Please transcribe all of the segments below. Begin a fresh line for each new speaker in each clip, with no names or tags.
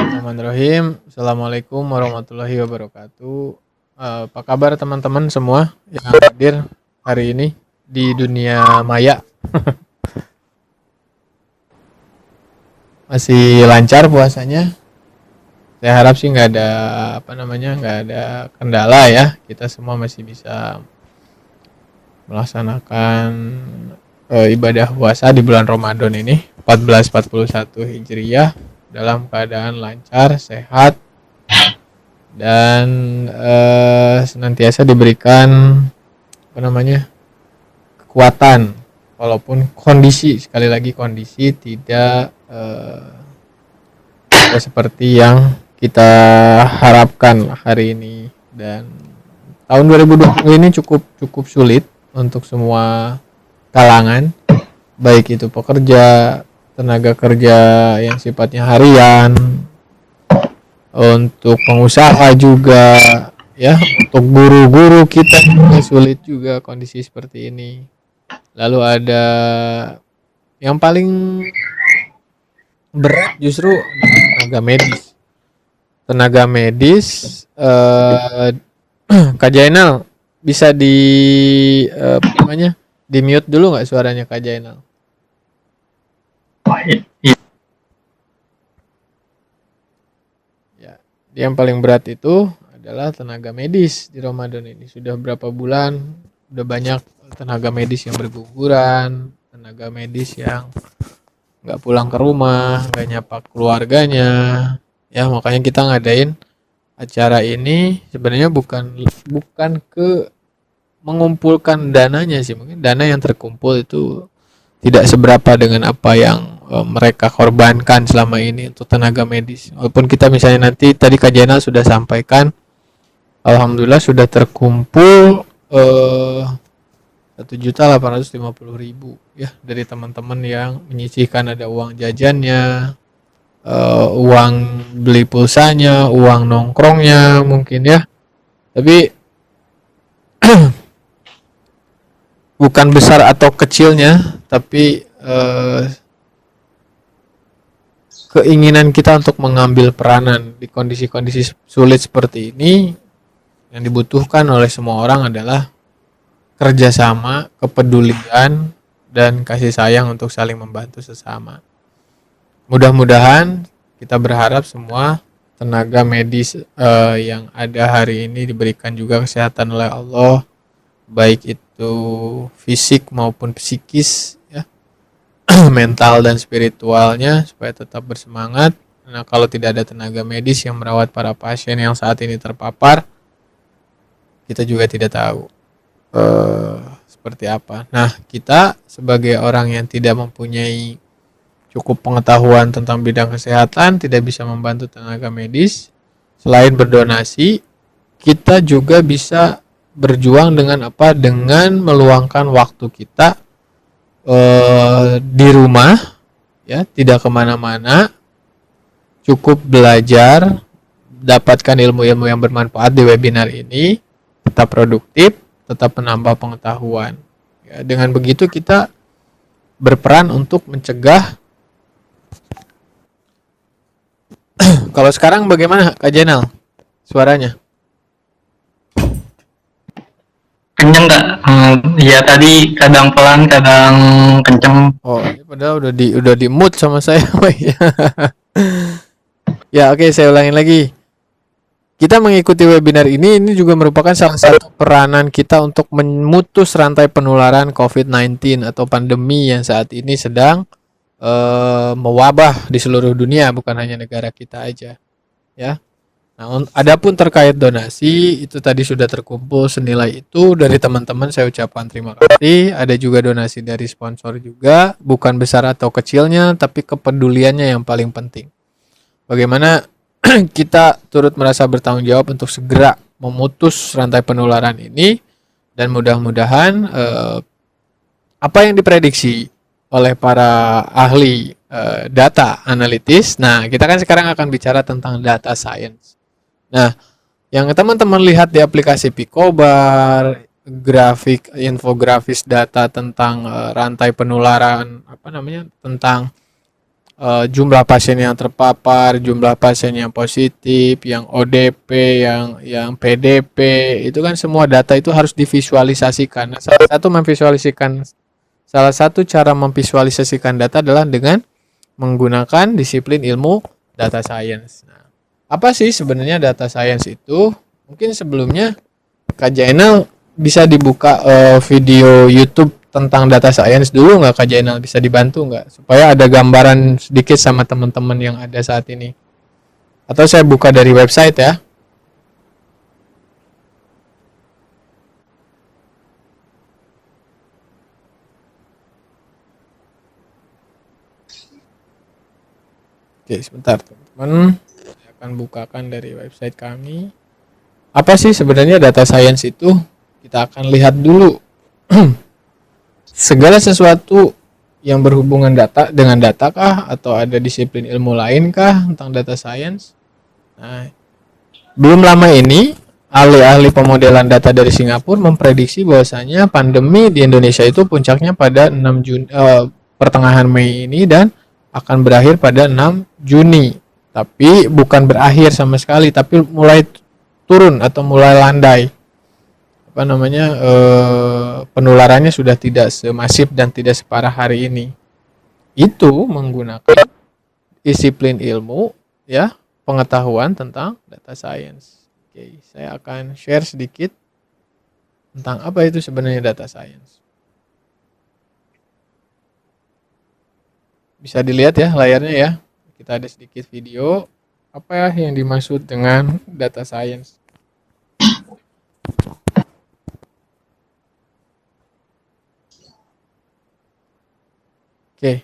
Bismillahirrahmanirrahim. Assalamualaikum warahmatullahi wabarakatuh. Apa kabar teman-teman semua yang hadir hari ini di dunia maya? Masih lancar puasanya? Saya harap sih nggak ada kendala ya. Kita semua masih bisa melaksanakan ibadah puasa di bulan Ramadan ini 1441 Hijriyah dalam keadaan lancar, sehat, dan senantiasa diberikan kekuatan, walaupun sekali lagi kondisi tidak seperti yang kita harapkan hari ini. Dan tahun 2020 ini cukup sulit untuk semua kalangan, baik itu pekerja, tenaga kerja yang sifatnya harian, untuk pengusaha juga ya, untuk guru-guru kita juga sulit juga kondisi seperti ini. Lalu ada yang paling berat justru tenaga medis. Kak Jainal bisa di mute dulu nggak suaranya Kak Jainal? Ya, yang paling berat itu adalah tenaga medis di Ramadan ini. Sudah berapa bulan, udah banyak tenaga medis yang berguguran, tenaga medis yang nggak pulang ke rumah, nggak nyapa keluarganya. Ya, makanya kita ngadain acara ini sebenarnya bukan ke mengumpulkan dananya sih. Mungkin dana yang terkumpul itu tidak seberapa dengan apa yang mereka korbankan selama ini untuk tenaga medis. Walaupun kita misalnya nanti tadi Kak Jainal sudah sampaikan, alhamdulillah sudah terkumpul 1.850.000 ya dari teman-teman yang menyisihkan, ada uang jajannya, uang beli pulsanya, uang nongkrongnya mungkin ya. Tapi bukan besar atau kecilnya, tapi keinginan kita untuk mengambil peranan di kondisi-kondisi sulit seperti ini. Yang dibutuhkan oleh semua orang adalah kerjasama, kepedulian, dan kasih sayang untuk saling membantu sesama. Mudah-mudahan kita berharap semua tenaga medis yang ada hari ini diberikan juga kesehatan oleh Allah, baik itu fisik maupun psikis ya, mental dan spiritualnya, supaya tetap bersemangat. Nah, kalau tidak ada tenaga medis yang merawat para pasien yang saat ini terpapar, kita juga tidak tahu seperti apa. Nah, kita sebagai orang yang tidak mempunyai cukup pengetahuan tentang bidang kesehatan, tidak bisa membantu tenaga medis. Selain berdonasi, kita juga bisa berjuang dengan apa? Dengan meluangkan waktu kita di rumah, ya, tidak kemana-mana, cukup belajar, dapatkan ilmu-ilmu yang bermanfaat di webinar ini, tetap produktif, tetap menambah pengetahuan. Ya, dengan begitu kita berperan untuk mencegah. Kalau sekarang bagaimana Kak Jainal suaranya?
Kenceng Kak? Ya tadi kadang pelan, kadang kenceng.
Oh, padahal udah di mute sama saya. Ya, oke, saya ulangin lagi. Kita mengikuti webinar ini juga merupakan salah satu peranan kita untuk memutus rantai penularan COVID-19 atau pandemi yang saat ini sedang mewabah di seluruh dunia, bukan hanya negara kita aja ya. Nah, adapun terkait donasi, itu tadi sudah terkumpul senilai itu dari teman-teman, saya ucapkan terima kasih. Ada juga donasi dari sponsor juga, bukan besar atau kecilnya, tapi kepeduliannya yang paling penting. Bagaimana kita turut merasa bertanggung jawab untuk segera memutus rantai penularan ini, dan mudah-mudahan apa yang diprediksi oleh para ahli data analitis. Nah, kita kan sekarang akan bicara tentang data science. Nah, yang teman-teman lihat di aplikasi Picobar, infografis data tentang rantai penularan, tentang jumlah pasien yang terpapar, jumlah pasien yang positif, yang ODP, yang PDP, itu kan semua data itu harus divisualisasikan. Nah, salah satu cara memvisualisasikan data adalah dengan menggunakan disiplin ilmu data science. Nah, apa sih sebenarnya data science itu? Mungkin sebelumnya Kak Jainal bisa dibuka video YouTube tentang data science dulu nggak Kak Jainal? Bisa dibantu nggak? Supaya ada gambaran sedikit sama teman-teman yang ada saat ini. Atau saya buka dari website ya. Oke, sebentar teman-teman. Saya akan bukakan dari website kami. Apa sih sebenarnya data science itu? Kita akan lihat dulu. Segala sesuatu yang berhubungan data dengan data kah atau ada disiplin ilmu lain kah tentang data science? Nah, belum lama ini ahli-ahli pemodelan data dari Singapura memprediksi bahwasanya pandemi di Indonesia itu puncaknya pada 6 Juni, pertengahan Mei ini dan akan berakhir pada 6 Juni. Tapi bukan berakhir sama sekali, tapi mulai turun atau mulai landai. Apa namanya, penularannya sudah tidak semasif dan tidak separah hari ini. Itu menggunakan disiplin ilmu, ya, pengetahuan tentang data science. Oke, saya akan share sedikit tentang apa itu sebenarnya data science. Bisa dilihat ya layarnya ya. Kita ada sedikit video apa ya yang dimaksud dengan data science. Oke.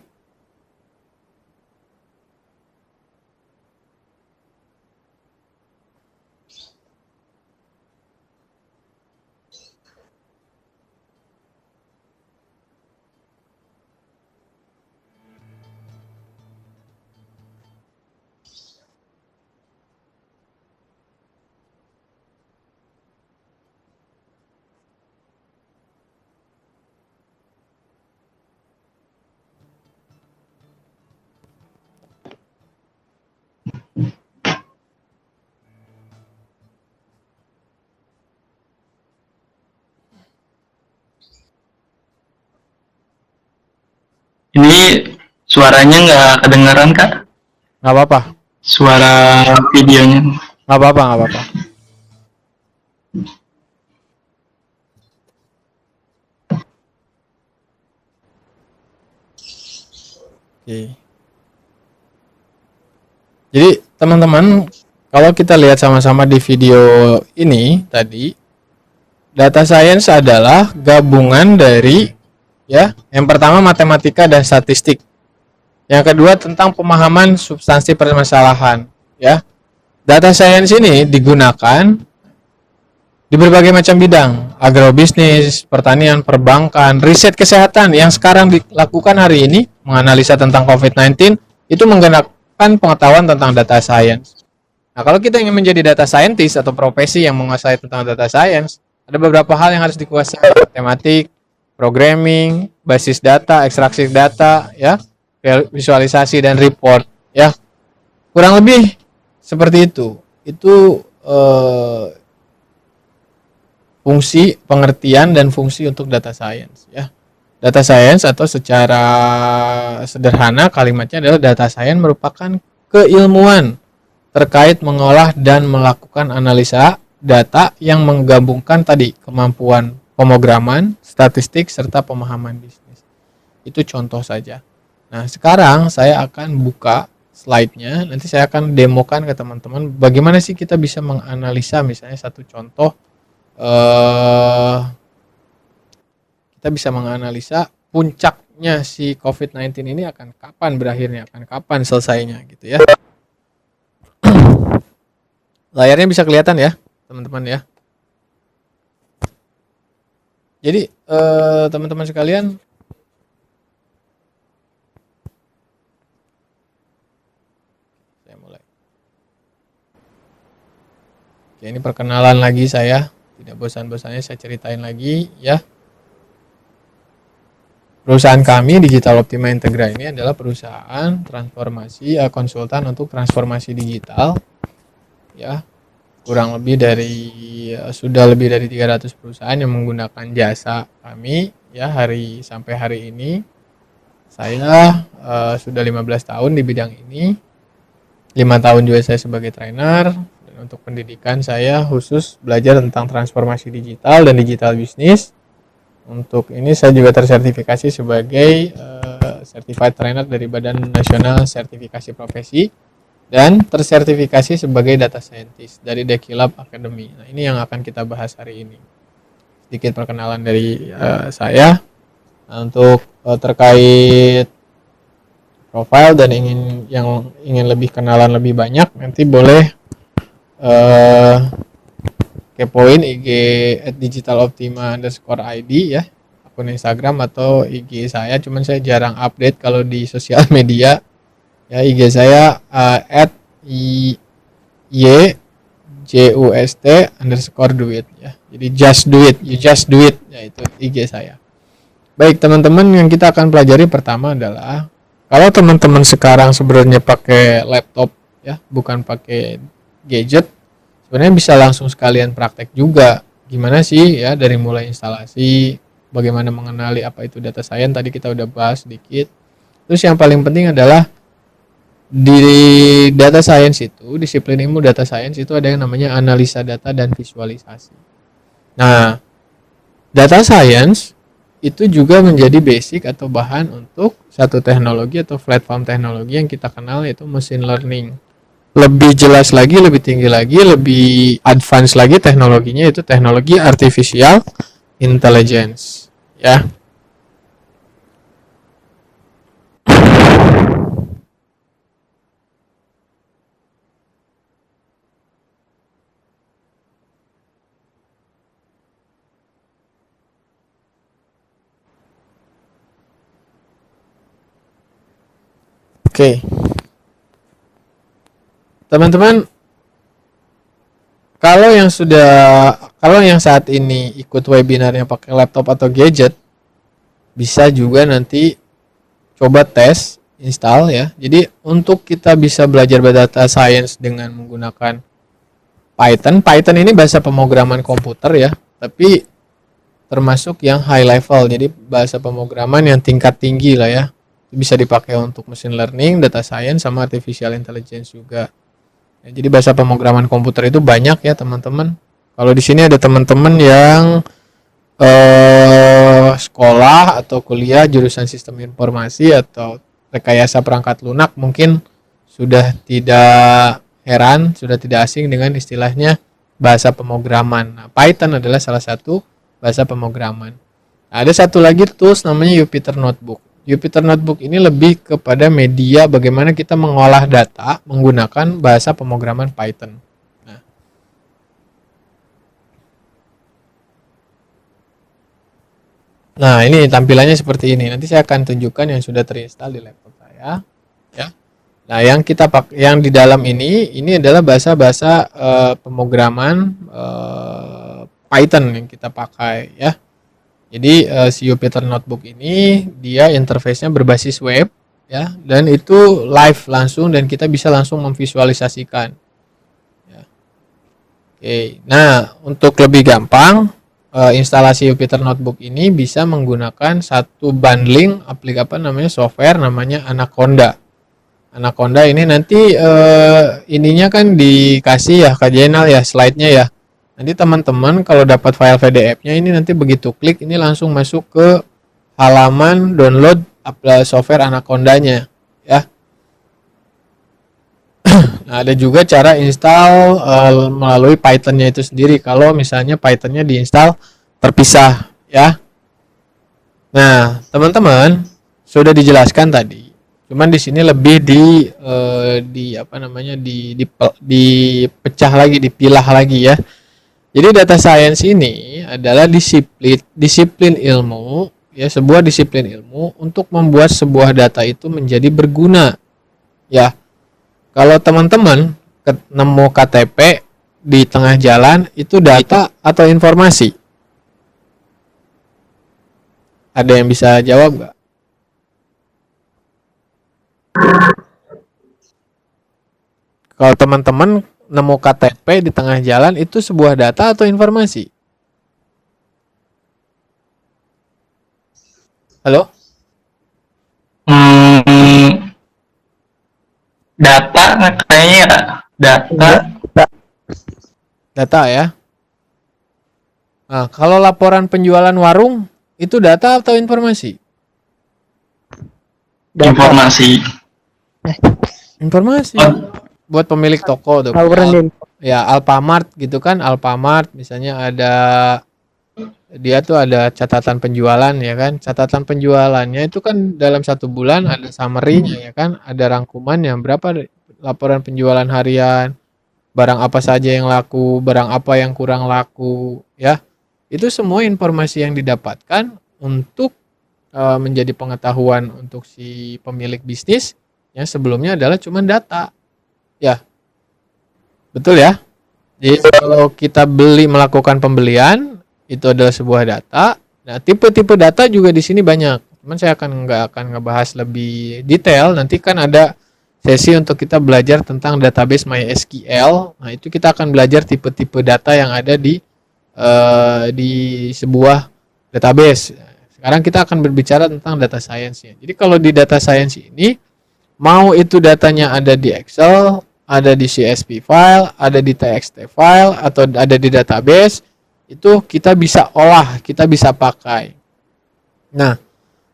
Ini suaranya nggak kedengaran, Kak?
Nggak apa-apa.
Suara videonya.
Nggak apa-apa, nggak apa-apa. Oke. Jadi teman-teman, kalau kita lihat sama-sama di video ini tadi, data science adalah gabungan dari, ya, yang pertama matematika dan statistik. Yang kedua tentang pemahaman substansi permasalahan, ya. Data science ini digunakan di berbagai macam bidang, agrobisnis, pertanian, perbankan, riset kesehatan yang sekarang dilakukan hari ini, menganalisa tentang COVID-19, itu menggunakan pengetahuan tentang data science. Nah, kalau kita ingin menjadi data scientist atau profesi yang menguasai tentang data science, ada beberapa hal yang harus dikuasai: matematik, programming, basis data, ekstraksi data, ya, visualisasi dan report, ya. Kurang lebih seperti itu. Itu fungsi pengertian dan fungsi untuk data science, ya. Data science atau secara sederhana kalimatnya adalah data science merupakan keilmuan terkait mengolah dan melakukan analisa data yang menggabungkan tadi kemampuan pemrograman, statistik, serta pemahaman bisnis. Itu contoh saja. Nah, sekarang saya akan buka slide-nya. Nanti saya akan demokan ke teman-teman bagaimana sih kita bisa menganalisa misalnya satu contoh. Kita bisa menganalisa puncaknya si COVID-19 ini akan kapan berakhirnya, akan kapan selesainya gitu ya. Layarnya bisa kelihatan ya, teman-teman ya. Jadi teman-teman sekalian, saya mulai. Oke, ini perkenalan lagi saya. Tidak bosan-bosannya saya ceritain lagi ya. Perusahaan kami Digital Optima Integra ini adalah perusahaan transformasi konsultan untuk transformasi digital, ya. Kurang lebih dari sudah lebih dari 300 perusahaan yang menggunakan jasa kami, ya, sampai hari ini. Saya sudah 15 tahun di bidang ini. 5 tahun juga saya sebagai trainer, dan untuk pendidikan saya khusus belajar tentang transformasi digital dan digital bisnis. Untuk ini saya juga tersertifikasi sebagai certified trainer dari Badan Nasional Sertifikasi Profesi dan tersertifikasi sebagai data scientist dari Dekilab Academy. Nah, ini yang akan kita bahas hari ini. Sedikit perkenalan dari saya. Nah, untuk terkait profile dan ingin lebih kenalan lebih banyak, nanti boleh kepoin IG @digitaloptima_id, ya, akun Instagram atau IG saya. Cuman saya jarang update kalau di sosial media, ya. IG saya @yjust_duit, ya. Jadi just do it, you just do it, ya, itu IG saya. Baik teman-teman, yang kita akan pelajari pertama adalah kalau teman-teman sekarang sebenarnya pakai laptop, ya, bukan pakai gadget, sebenarnya bisa langsung sekalian praktek juga. Gimana sih, ya, dari mulai instalasi, bagaimana mengenali apa itu data science, tadi kita udah bahas sedikit. Terus yang paling penting adalah di data science itu, disiplin ilmu data science itu ada yang namanya analisa data dan visualisasi. Nah, data science itu juga menjadi basic atau bahan untuk satu teknologi atau platform teknologi yang kita kenal, yaitu machine learning. Lebih jelas lagi, lebih tinggi lagi, lebih advance lagi teknologinya, itu teknologi artificial intelligence, ya. Oke. Teman-teman, kalau yang saat ini ikut webinarnya pakai laptop atau gadget, bisa juga nanti coba tes install, ya. Jadi untuk kita bisa belajar data science dengan menggunakan Python ini bahasa pemrograman komputer, ya, tapi termasuk yang high level. Jadi bahasa pemrograman yang tingkat tinggi lah, ya. Bisa dipakai untuk machine learning, data science, sama artificial intelligence juga. Ya, jadi bahasa pemrograman komputer itu banyak, ya teman-teman. Kalau di sini ada teman-teman yang sekolah atau kuliah jurusan sistem informasi atau rekayasa perangkat lunak, mungkin sudah tidak heran, sudah tidak asing dengan istilahnya bahasa pemrograman. Nah, Python adalah salah satu bahasa pemrograman. Nah, ada satu lagi tools namanya Jupyter Notebook. Jupyter Notebook ini lebih kepada media bagaimana kita mengolah data menggunakan bahasa pemrograman Python. Nah, ini tampilannya seperti ini. Nanti saya akan tunjukkan yang sudah terinstall di laptop saya, ya. Nah, yang di dalam ini adalah bahasa-bahasa pemrograman Python yang kita pakai, ya. Jadi si Jupyter Notebook ini dia interface-nya berbasis web, ya, dan itu live langsung dan kita bisa langsung memvisualisasikan, ya. Oke. Nah, untuk lebih gampang, instalasi Jupyter Notebook ini bisa menggunakan satu bundling software namanya Anaconda. Anaconda ini nanti ininya kan dikasih, ya, Kak Jenal, ya, slide-nya, ya. Nanti teman-teman kalau dapat file PDF-nya ini, nanti begitu klik ini langsung masuk ke halaman download software Anaconda-nya, ya. Nah, ada juga cara install melalui Python-nya itu sendiri kalau misalnya Python-nya diinstal terpisah, ya. Nah, teman-teman sudah dijelaskan tadi. Cuman di sini lebih dipecah lagi, dipilah lagi, ya. Jadi data science ini adalah disiplin ilmu, ya, sebuah disiplin ilmu untuk membuat sebuah data itu menjadi berguna, ya. Kalau teman-teman nemu KTP di tengah jalan, itu data atau informasi? Ada yang bisa jawab nggak? Kalau teman-teman nemu KTP di tengah jalan itu sebuah data atau informasi? Halo?
Hmm, data kayaknya ya. Data.
Data ya. Nah, kalau laporan penjualan warung itu data atau informasi?
Informasi.
Informasi.
Oh,
Buat pemilik toko tuh.
Laporan
Ya, Alfamart gitu kan. Alfamart misalnya dia tuh ada catatan penjualan ya kan. Catatan penjualannya itu kan dalam 1 bulan ada summary-nya ya kan. Ada rangkumannya berapa laporan penjualan harian, barang apa saja yang laku, barang apa yang kurang laku ya. Itu semua informasi yang didapatkan untuk menjadi pengetahuan untuk si pemilik bisnis yang sebelumnya adalah cuma data. Ya, betul ya. Jadi kalau kita melakukan pembelian itu adalah sebuah data. Nah, tipe-tipe data juga di sini banyak. Cuman saya nggak akan ngebahas lebih detail. Nanti kan ada sesi untuk kita belajar tentang database MySQL. Nah, itu kita akan belajar tipe-tipe data yang ada di sebuah database. Sekarang kita akan berbicara tentang data science-nya. Jadi kalau di data science ini mau itu datanya ada di Excel, ada di CSV file, ada di TXT file, atau ada di database, itu kita bisa olah, kita bisa pakai. Nah,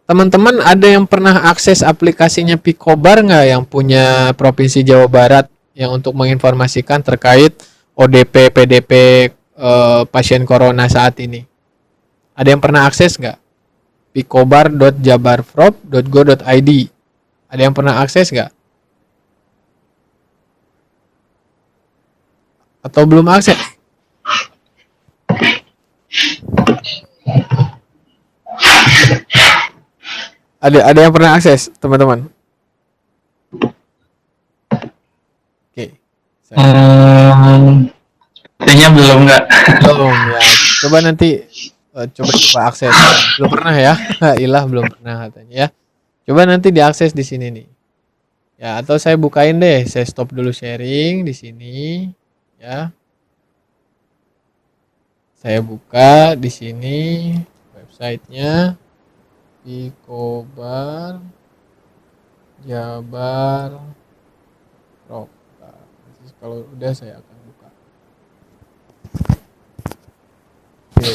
teman-teman ada yang pernah akses aplikasinya Picobar nggak yang punya Provinsi Jawa Barat yang untuk menginformasikan terkait ODP, PDP pasien corona saat ini? Ada yang pernah akses nggak? picobar.jabarprov.go.id. Ada yang pernah akses nggak? Atau belum akses? Ada yang pernah akses, teman-teman? Oke.
kayaknya belum nggak.
Belum ya. Coba nanti coba akses. Belum pernah ya? Ilah belum pernah katanya ya. Coba nanti diakses di sini nih. Ya, atau saya bukain deh. Saya stop dulu sharing di sini ya. Saya buka di sini websitenya Picobar Jabar Prov. Kalau udah saya akan buka. Oke.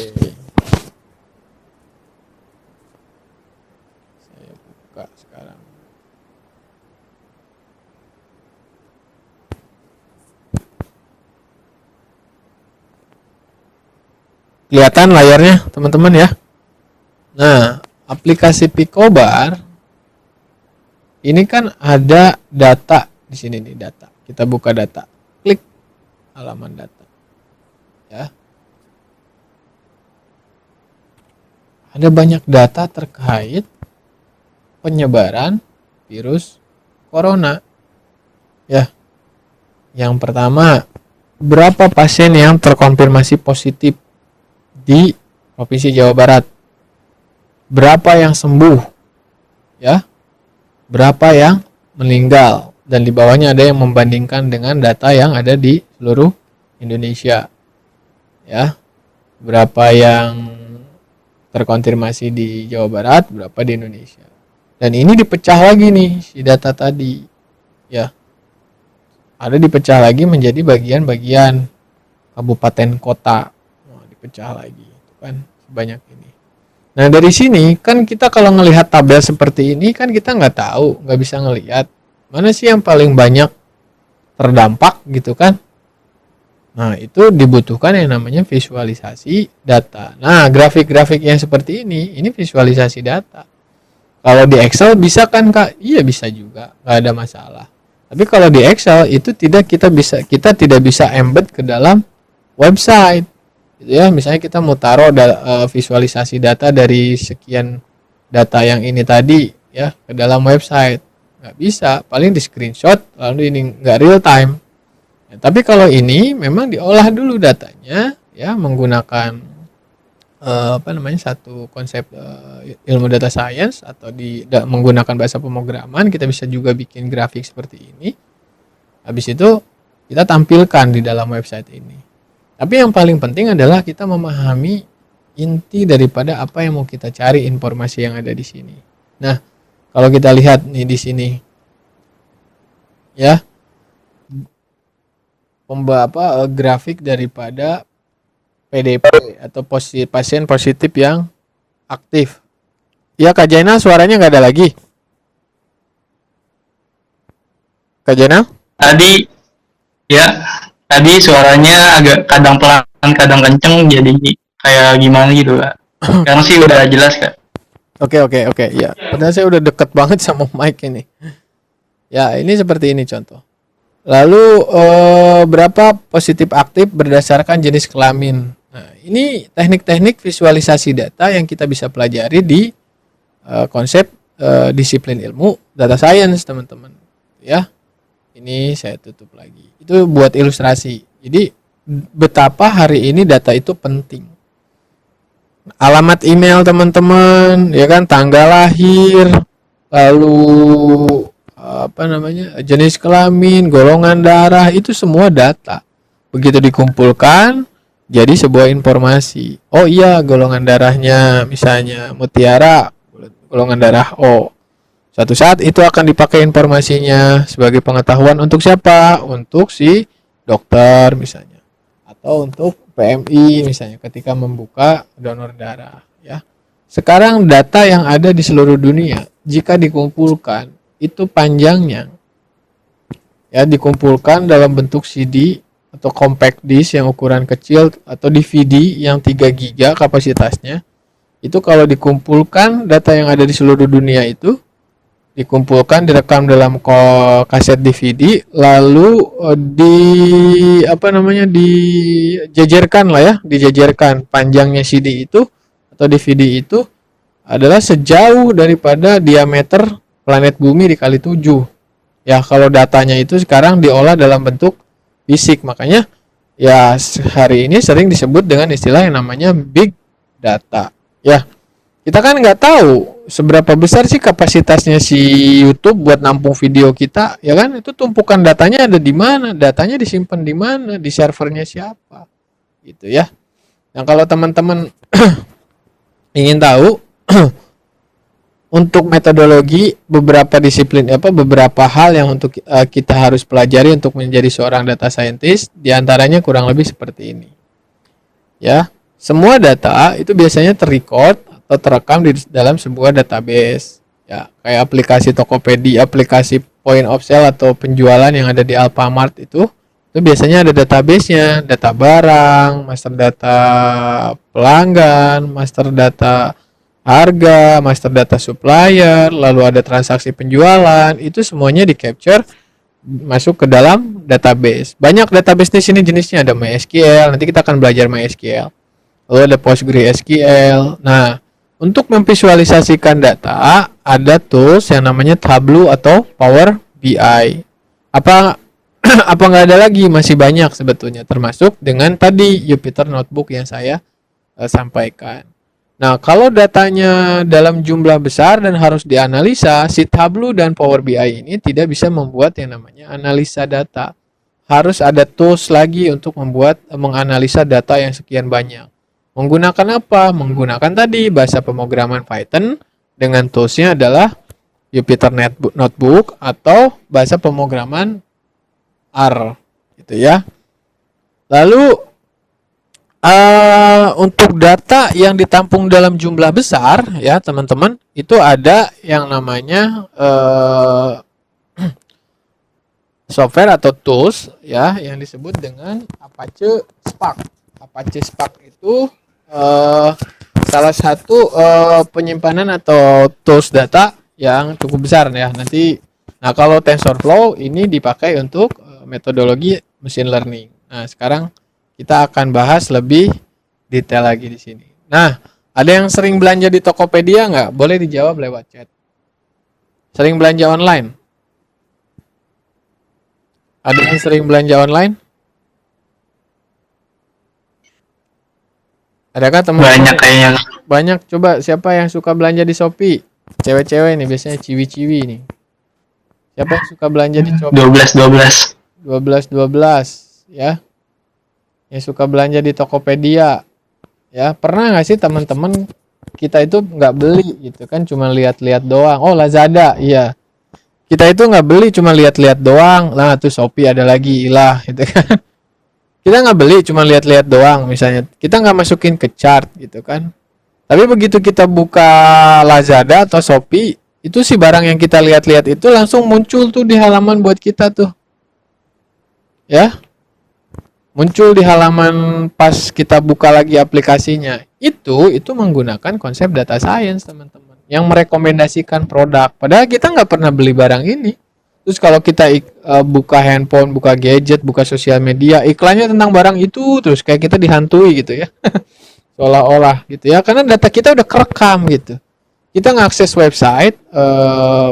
Saya buka sekarang. Kelihatan layarnya, teman-teman ya. Nah, aplikasi Picobar ini kan ada data di sini nih, data. Kita buka data. Klik halaman data. Ya. Ada banyak data terkait penyebaran virus corona. Ya. Yang pertama, berapa pasien yang terkonfirmasi positif di Provinsi Jawa Barat? Berapa yang sembuh? Ya. Berapa yang meninggal? Dan di bawahnya ada yang membandingkan dengan data yang ada di seluruh Indonesia. Ya. Berapa yang terkonfirmasi di Jawa Barat, berapa di Indonesia. Dan ini dipecah lagi nih si data tadi. Ya. Ada dipecah lagi menjadi bagian-bagian kabupaten kota. Dipecah lagi itu kan sebanyak ini. Nah, dari sini kan kita kalau ngelihat tabel seperti ini kan kita nggak tahu, nggak bisa ngelihat mana sih yang paling banyak terdampak gitu kan. Nah, itu dibutuhkan yang namanya visualisasi data. Nah, grafik-grafik yang seperti ini visualisasi data. Kalau di Excel bisa kan Kak? Iya bisa juga, nggak ada masalah. Tapi kalau di Excel itu kita tidak bisa embed ke dalam website. Ya, misalnya kita mau taruh visualisasi data dari sekian data yang ini tadi ya ke dalam website, nggak bisa, paling di screenshot lalu ini nggak real time ya, tapi kalau ini memang diolah dulu datanya ya menggunakan satu konsep ilmu data science atau menggunakan bahasa pemrograman, kita bisa juga bikin grafik seperti ini. Habis itu kita tampilkan di dalam website ini. Tapi yang paling penting adalah kita memahami inti daripada apa yang mau kita cari, informasi yang ada di sini. Nah, kalau kita lihat nih di sini, ya, grafik daripada PDP atau pasien positif yang aktif. Ya, Kak Jainal, suaranya nggak ada lagi. Kak Jainal?
Ya, tadi suaranya agak kadang pelan, kadang kenceng, jadi kayak gimana gitu, Kak. Sekarang sih udah jelas, Kak.
Oke. Ya, padahal saya udah deket banget sama mic ini. Ya, ini seperti ini contoh. Lalu berapa positif aktif berdasarkan jenis kelamin. Nah, ini teknik-teknik visualisasi data yang kita bisa pelajari di konsep disiplin ilmu data science, teman-teman. Ya, ini saya tutup lagi. Itu buat ilustrasi. Jadi betapa hari ini data itu penting. Alamat email teman-teman, ya kan, tanggal lahir, lalu jenis kelamin, golongan darah, itu semua data. Begitu dikumpulkan jadi sebuah informasi. Oh iya, golongan darahnya misalnya mutiara, golongan darah O. Suatu saat itu akan dipakai informasinya sebagai pengetahuan untuk siapa? Untuk si dokter misalnya, atau untuk PMI misalnya ketika membuka donor darah, ya. Sekarang data yang ada di seluruh dunia jika dikumpulkan itu panjangnya, ya, dikumpulkan dalam bentuk CD atau compact disk yang ukuran kecil atau DVD yang 3 GB kapasitasnya. Itu kalau dikumpulkan data yang ada di seluruh dunia itu dikumpulkan, direkam dalam kaset DVD, lalu dijajarkan panjangnya CD itu atau DVD itu adalah sejauh daripada diameter planet bumi dikali 7. Ya, kalau datanya itu sekarang diolah dalam bentuk fisik, makanya ya hari ini sering disebut dengan istilah yang namanya big data. Ya, kita kan nggak tahu seberapa besar sih kapasitasnya si YouTube buat nampung video kita, ya kan? Itu tumpukan datanya ada di mana, datanya disimpan di mana, di servernya siapa, gitu ya. Nah, kalau teman-teman ingin tahu untuk metodologi beberapa hal yang untuk kita harus pelajari untuk menjadi seorang data scientist, diantaranya kurang lebih seperti ini. Ya, semua data itu biasanya terrecord atau terekam di dalam sebuah database, ya, kayak aplikasi Tokopedia, aplikasi point of sale atau penjualan yang ada di Alfamart itu biasanya ada database-nya, data barang, master data pelanggan, master data harga, master data supplier, lalu ada transaksi penjualan, itu semuanya di capture masuk ke dalam database. Banyak database di sini jenisnya, ada MySQL, nanti kita akan belajar MySQL. Lalu ada PostgreSQL. Nah, untuk memvisualisasikan data, ada tools yang namanya Tableau atau Power BI. Apa nggak ada lagi? Masih banyak sebetulnya, termasuk dengan tadi Jupyter Notebook yang saya sampaikan. Nah, kalau datanya dalam jumlah besar dan harus dianalisa, si Tableau dan Power BI ini tidak bisa membuat yang namanya analisa data. Harus ada tools lagi untuk menganalisa data yang sekian banyak. Menggunakan apa? Menggunakan tadi bahasa pemrograman Python, dengan toolsnya adalah Jupyter Notebook atau bahasa pemrograman R, gitu ya. Lalu untuk data yang ditampung dalam jumlah besar, ya teman-teman, itu ada yang namanya software atau tools, ya, yang disebut dengan Apache Spark. Apache Spark itu salah satu penyimpanan atau tools data yang cukup besar, ya. Nah, kalau TensorFlow ini dipakai untuk metodologi machine learning. Nah, sekarang kita akan bahas lebih detail lagi di sini. Nah, ada yang sering belanja di Tokopedia nggak? Boleh dijawab lewat chat. Sering belanja online? Ada yang sering belanja online? Adakah teman-teman
Banyak kayaknya.
banyak, coba siapa yang suka belanja di Shopee? Cewek-cewek nih biasanya, ciwi-ciwi nih. Siapa yang suka belanja di Shopee?
12
12 ya. Yang suka belanja di Tokopedia ya. Pernah nggak sih teman-teman kita itu nggak beli gitu kan, cuma lihat-lihat doang. Oh, Lazada, iya. Kita itu nggak beli, cuma lihat-lihat doang. Nah, tuh Shopee ada lagi, ilah gitu kan. Kita nggak beli, cuma lihat-lihat doang misalnya. Kita nggak masukin ke chart gitu kan. Tapi begitu kita buka Lazada atau Shopee, itu si barang yang kita lihat-lihat itu langsung muncul tuh di halaman buat kita tuh. Ya, muncul di halaman pas kita buka lagi aplikasinya. Itu menggunakan konsep data science, teman-teman. Yang merekomendasikan produk. Padahal kita nggak pernah beli barang ini. Terus kalau kita buka handphone, buka gadget, buka sosial media, iklannya tentang barang itu terus kayak kita dihantui gitu ya. Seolah-olah gitu ya, karena data kita udah kerekam gitu. Kita ngakses website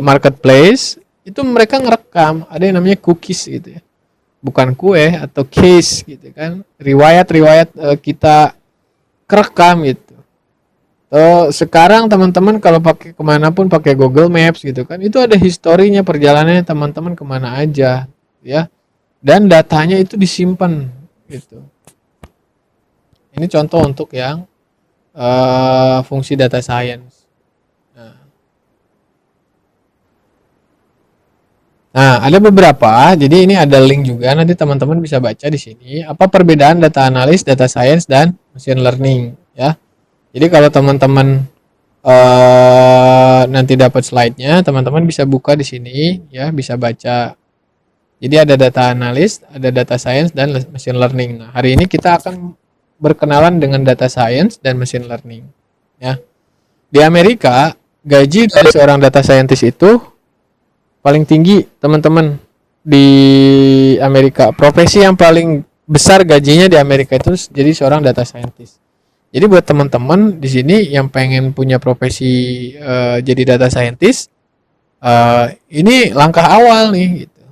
marketplace, itu mereka ngerekam, ada yang namanya cookies gitu ya, bukan kue atau case gitu kan, riwayat-riwayat kita kerekam gitu. Sekarang teman-teman kalau pakai kemanapun pakai Google Maps gitu kan, itu ada historinya perjalanannya teman-teman kemana aja ya, dan datanya itu disimpan gitu. Ini contoh untuk yang fungsi data science. Nah, ada beberapa. Jadi ini ada link juga. Nanti teman-teman bisa baca di sini. Apa perbedaan data analis, data science, dan machine learning? Ya. Jadi kalau teman-teman nanti dapat slide-nya, teman-teman bisa buka di sini, ya, bisa baca. Jadi ada data analis, ada data science, dan machine learning. Nah, hari ini kita akan berkenalan dengan data science dan machine learning. Ya. Di Amerika, gaji dari seorang data scientist itu paling tinggi, teman-teman, di Amerika. Profesi yang paling besar gajinya di Amerika itu jadi seorang data scientist. Jadi buat teman-teman di sini yang pengen punya profesi jadi data scientist, ini langkah awal nih gitu.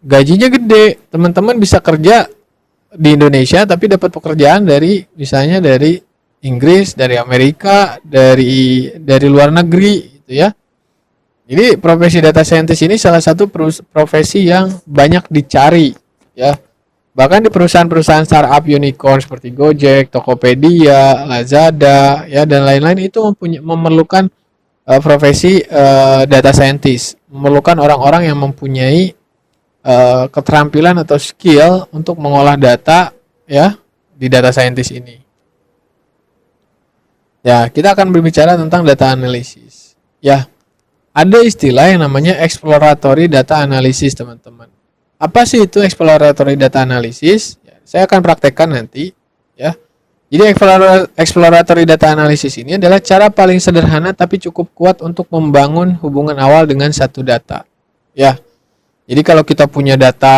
Gajinya gede, teman-teman bisa kerja di Indonesia tapi dapat pekerjaan dari misalnya dari Inggris, dari Amerika, dari luar negeri gitu ya. Jadi profesi data scientist ini salah satu profesi yang banyak dicari ya. Bahkan di perusahaan-perusahaan startup unicorn seperti Gojek, Tokopedia, Lazada ya dan lain-lain itu memerlukan profesi data scientist, memerlukan orang-orang yang mempunyai keterampilan atau skill untuk mengolah data ya di data scientist ini. Ya, kita akan berbicara tentang data analysis. Ya, ada istilah yang namanya exploratory data analysis, teman-teman. Apa sih itu exploratory data analysis? Ya, saya akan praktekkan nanti ya. Jadi exploratory data analysis ini adalah cara paling sederhana tapi cukup kuat untuk membangun hubungan awal dengan satu data. Ya. Jadi kalau kita punya data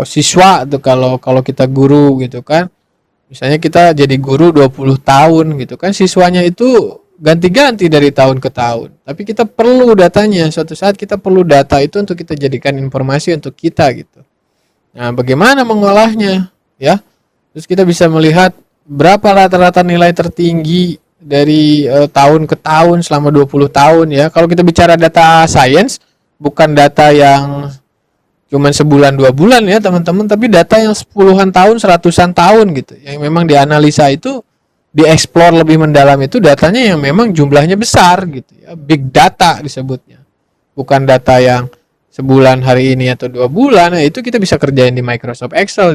siswa tuh, kalau kita guru gitu kan. Misalnya kita jadi guru 20 tahun gitu kan, siswanya itu ganti-ganti dari tahun ke tahun. Tapi kita perlu datanya, suatu saat kita perlu data itu untuk kita jadikan informasi untuk kita gitu. Nah, bagaimana mengolahnya ya? Terus kita bisa melihat berapa rata-rata nilai tertinggi dari tahun ke tahun selama 20 tahun ya. Kalau kita bicara data science, bukan data yang cuman sebulan 2 bulan ya teman-teman, tapi data yang puluhan tahun, seratusan tahun gitu. Yang memang dianalisa itu, dieksplor lebih mendalam itu datanya yang memang jumlahnya besar gitu ya. Big data disebutnya. Bukan data yang sebulan hari ini atau 2 bulan. Nah, itu kita bisa kerjain di Microsoft Excel,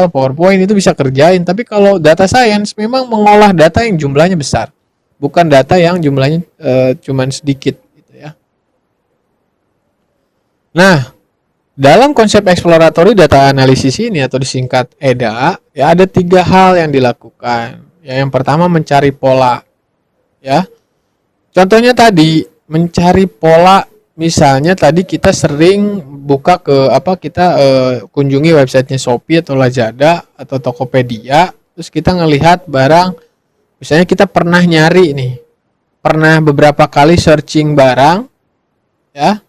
PowerPoint itu bisa kerjain. Tapi kalau data science memang mengolah data yang jumlahnya besar. Bukan data yang jumlahnya cuman sedikit gitu ya. Nah, dalam konsep exploratory data analysis ini atau disingkat EDA, ya ada 3 hal yang dilakukan. Ya, yang pertama mencari pola. Ya. Contohnya tadi mencari pola, misalnya tadi kita sering buka kita kunjungi websitenya Shopee atau Lazada atau Tokopedia, terus kita ngelihat barang, misalnya kita pernah nyari nih, pernah beberapa kali searching barang, ya.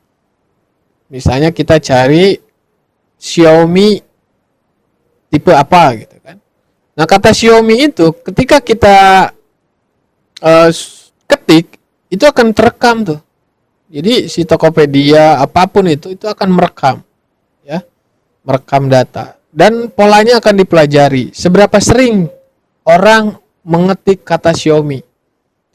Misalnya kita cari Xiaomi tipe apa gitu kan. Nah, kata Xiaomi itu ketika kita ketik itu akan terekam tuh. Jadi si Tokopedia apapun itu akan merekam, ya, merekam data dan polanya akan dipelajari. Seberapa sering orang mengetik kata Xiaomi?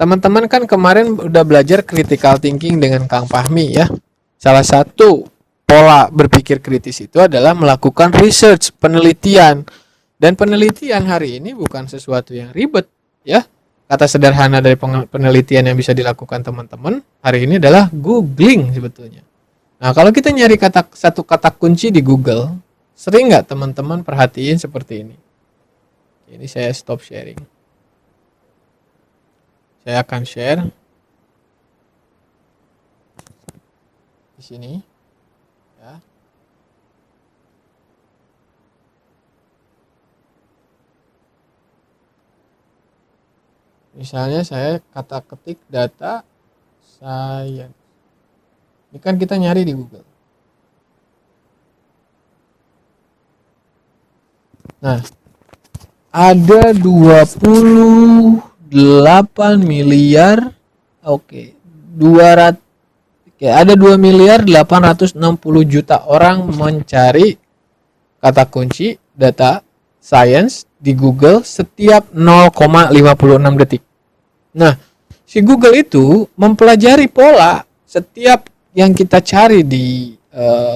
Teman-teman kan kemarin udah belajar critical thinking dengan Kang Fahmi ya. Salah satu pola berpikir kritis itu adalah melakukan research, penelitian. Dan penelitian hari ini bukan sesuatu yang ribet ya. Kata sederhana dari penelitian yang bisa dilakukan teman-teman hari ini adalah googling sebetulnya. Nah, kalau kita nyari satu kata kunci di Google, sering nggak teman-teman perhatiin seperti ini? Ini saya stop sharing. Saya akan share di sini. Ya. Misalnya saya kata ketik data science. Ini kan kita nyari di Google. Nah, ada 28 miliar. Oke. 200. Oke, ada 2 miliar 860 juta orang mencari kata kunci data science di Google setiap 0,56 detik. Nah, si Google itu mempelajari pola setiap yang kita cari di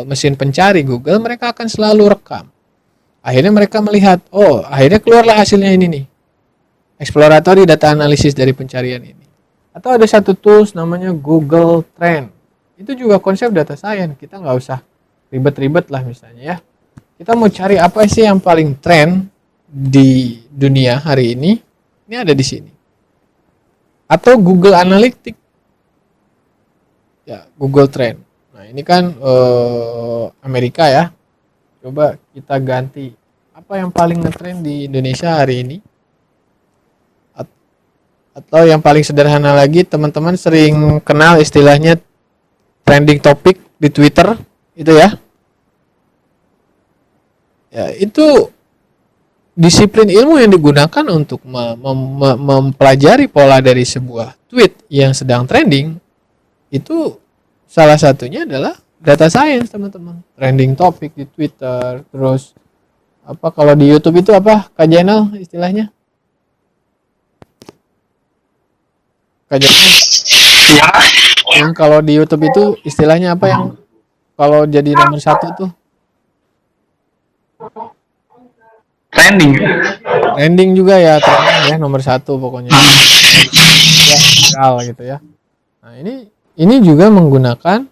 mesin pencari Google, mereka akan selalu rekam. Akhirnya mereka melihat, oh, akhirnya keluarlah hasilnya ini nih. Exploratory data analysis dari pencarian ini. Atau ada satu tools namanya Google Trend. Itu juga konsep data science. Kita nggak usah ribet-ribet lah misalnya ya. Kita mau cari apa sih yang paling trend di dunia hari ini ada di sini. Atau Google Analytics. Ya, Google Trend. Nah, ini kan Amerika ya. Coba kita ganti. Apa yang paling ngetrend di Indonesia hari ini? Atau yang paling sederhana lagi, teman-teman sering kenal istilahnya trending topic di Twitter, itu ya. Ya, itu disiplin ilmu yang digunakan untuk mempelajari pola dari sebuah tweet yang sedang trending. Itu salah satunya adalah data science, teman-teman. Trending topic di Twitter, terus apa kalau di YouTube itu apa? Kak Jainal istilahnya? Kak Jainal?
Ya.
Yang kalau di YouTube itu istilahnya apa yang kalau jadi nomor 1 tuh? Trending juga ya, trending ya nomor 1 pokoknya. Ya, viral gitu ya. Nah, ini juga menggunakan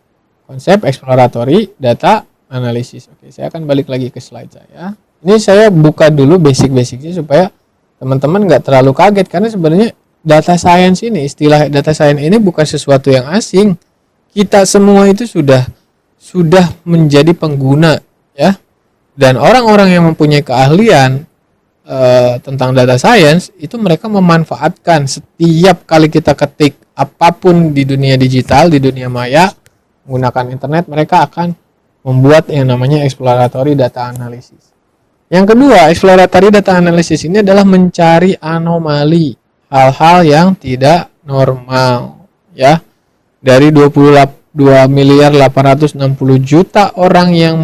konsep exploratory data analysis. Oke, saya akan balik lagi ke slide saya. Ini saya buka dulu basic-basicnya supaya teman-teman nggak terlalu kaget karena sebenarnya data science ini, istilah data science ini bukan sesuatu yang asing. Kita semua itu sudah menjadi pengguna ya. Dan orang-orang yang mempunyai keahlian tentang data science itu mereka memanfaatkan setiap kali kita ketik apapun di dunia digital, di dunia maya menggunakan internet, mereka akan membuat yang namanya exploratory data analysis. Yang kedua, exploratory data analysis ini adalah mencari anomali, hal-hal yang tidak normal ya. Dari 2 miliar 860 juta orang yang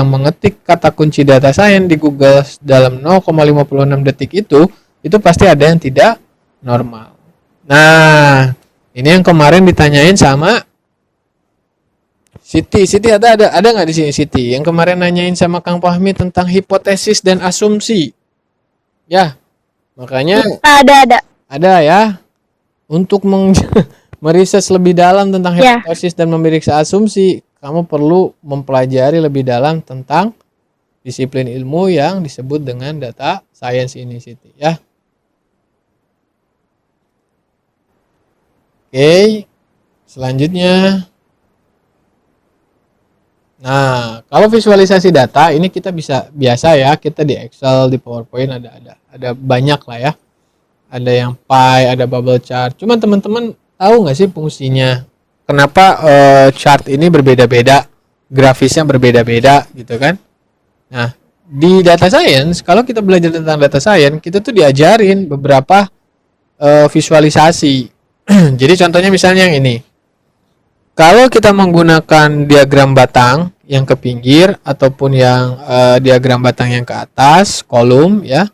mengetik kata kunci data science di Google dalam 0,56 detik itu pasti ada yang tidak normal. Nah, ini yang kemarin ditanyain sama Siti ada nggak di sini Siti? Yang kemarin nanyain sama Kang Fahmi tentang hipotesis dan asumsi. Ya, makanya ada ya. Untuk meriset lebih dalam tentang hipotesis dan memeriksa asumsi, kamu perlu mempelajari lebih dalam tentang disiplin ilmu yang disebut dengan data science ini, Siti ya. Oke, selanjutnya. Nah, kalau visualisasi data ini kita biasa ya, kita di Excel, di PowerPoint ada banyak lah ya. Ada yang pie, ada bubble chart. Cuman teman-teman tahu nggak sih fungsinya? Kenapa chart ini berbeda-beda, grafisnya berbeda-beda gitu kan? Nah, di data science, kalau kita belajar tentang data science, kita tuh diajarin beberapa visualisasi. Jadi contohnya misalnya yang ini. Kalau kita menggunakan diagram batang yang ke pinggir ataupun yang diagram batang yang ke atas, kolom ya,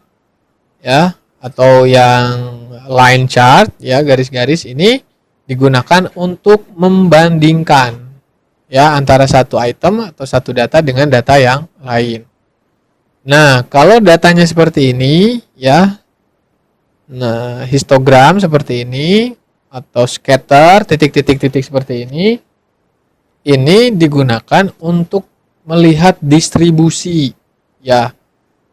atau yang line chart ya, garis-garis ini digunakan untuk membandingkan ya antara satu item atau satu data dengan data yang lain. Nah, kalau datanya seperti ini ya, nah histogram seperti ini atau scatter titik-titik-titik seperti ini digunakan untuk melihat distribusi ya.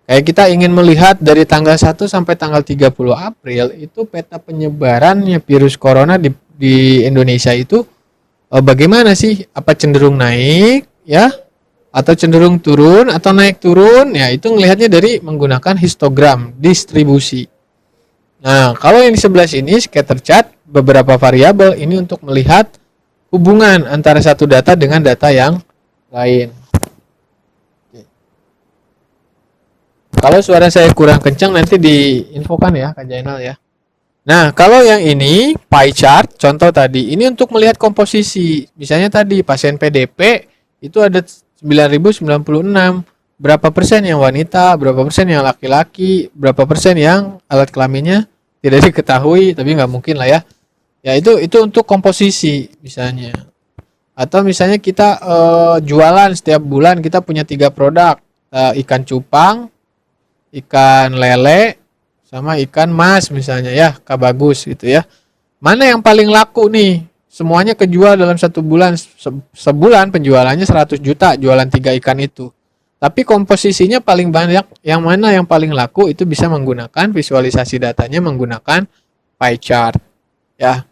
Kayak kita ingin melihat dari tanggal 1 sampai tanggal 30 April itu peta penyebarannya virus corona di Indonesia itu bagaimana sih? Apa cenderung naik ya? Atau cenderung turun atau naik turun? Ya, itu ngelihatnya dari menggunakan histogram distribusi. Nah, kalau yang di sebelah sini scatter chart, beberapa variabel ini untuk melihat hubungan antara satu data dengan data yang lain. Kalau suara saya kurang kencang nanti diinfokan ya Kak Jainal ya. Nah, kalau yang ini pie chart, contoh tadi, ini untuk melihat komposisi. Misalnya tadi pasien PDP itu ada 9.096. Berapa persen yang wanita, berapa persen yang laki-laki, berapa persen yang alat kelaminnya tidak diketahui, tapi nggak mungkin lah ya. Ya itu untuk komposisi misalnya. Atau misalnya kita jualan setiap bulan kita punya 3 produk, ikan cupang, ikan lele, sama ikan mas misalnya ya, Bagus gitu ya. Mana yang paling laku nih? Semuanya kejual dalam 1 bulan, sebulan penjualannya 100 juta jualan 3 ikan itu. Tapi komposisinya paling banyak, yang mana yang paling laku itu bisa menggunakan visualisasi datanya menggunakan pie chart ya.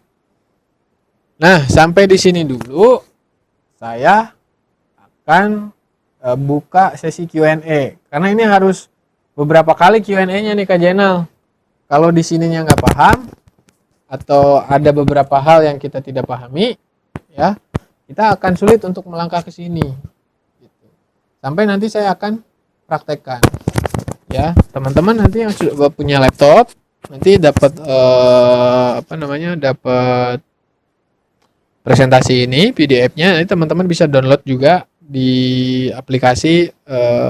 Nah, sampai di sini dulu saya akan buka sesi Q&A karena ini harus beberapa kali Q&A-nya nih Kak Jenal. Kalau di sininya nggak paham atau ada beberapa hal yang kita tidak pahami, ya kita akan sulit untuk melangkah ke sini. Sampai nanti saya akan praktekkan. Ya, teman-teman nanti yang sudah punya laptop nanti dapat dapat presentasi ini PDF-nya. Nanti teman-teman bisa download juga di aplikasi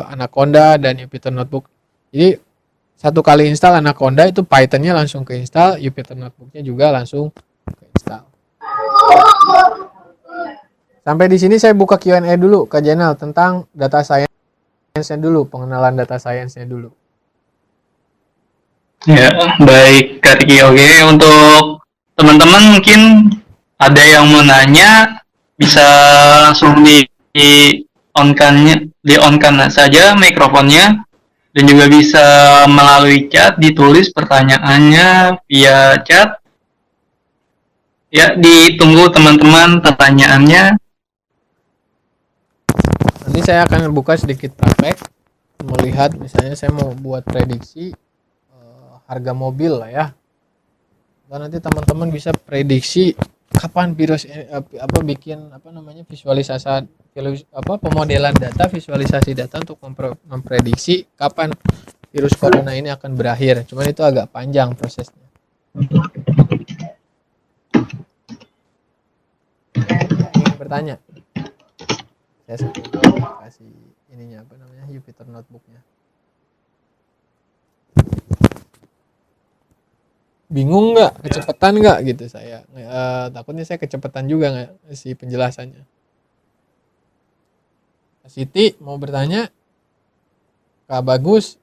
Anaconda dan Jupyter Notebook. Jadi satu kali install Anaconda itu Python-nya langsung keinstall, Jupyter Notebook-nya juga langsung keinstall. Sampai di sini saya buka Q&A dulu Kak Jenal tentang data science-nya dulu, pengenalan data science-nya dulu.
Ya, baik Kak Riki. Oke, untuk teman-teman mungkin ada yang mau nanya, bisa langsung di on-kan saja mikrofonnya, dan juga bisa melalui chat ditulis pertanyaannya via chat. Ya, ditunggu teman-teman pertanyaannya.
Nanti saya akan buka sedikit praktek, melihat misalnya saya mau buat prediksi harga mobil lah ya. Dan nanti teman-teman bisa prediksi kapan virus bikin visualisasi pemodelan data, visualisasi data untuk memprediksi kapan virus corona ini akan berakhir. Cuman itu agak panjang prosesnya. Ingin bertanya? Saya kasih ininya Jupyter Notebook-nya. Bingung nggak, kecepatan nggak gitu saya. Takutnya saya kecepatan juga nggak si penjelasannya. Siti mau bertanya? Kak Bagus?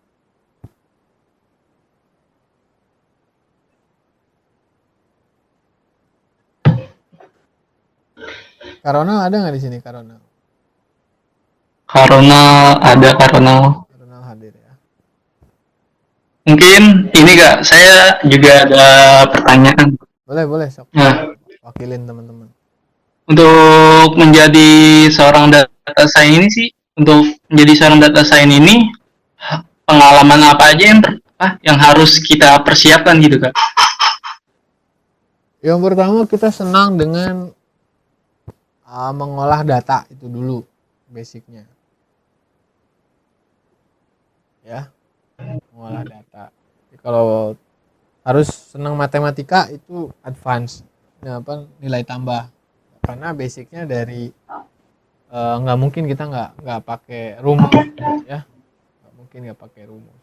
Karona ada nggak di sini Karona?
Karena ada Karena
hadir ya.
Mungkin ini Kak, saya juga ada pertanyaan.
Boleh sok.
Nah,
wakilin teman-teman.
Untuk menjadi seorang data science ini sih, untuk menjadi seorang data science ini pengalaman apa aja yang harus kita persiapkan gitu Kak?
Yang pertama kita senang dengan mengolah data itu dulu basicnya. ya, mengolah data. Jadi kalau harus senang matematika itu advance, nilai tambah, karena basicnya dari nggak mungkin kita nggak pakai rumus, ya, nggak mungkin nggak pakai rumus.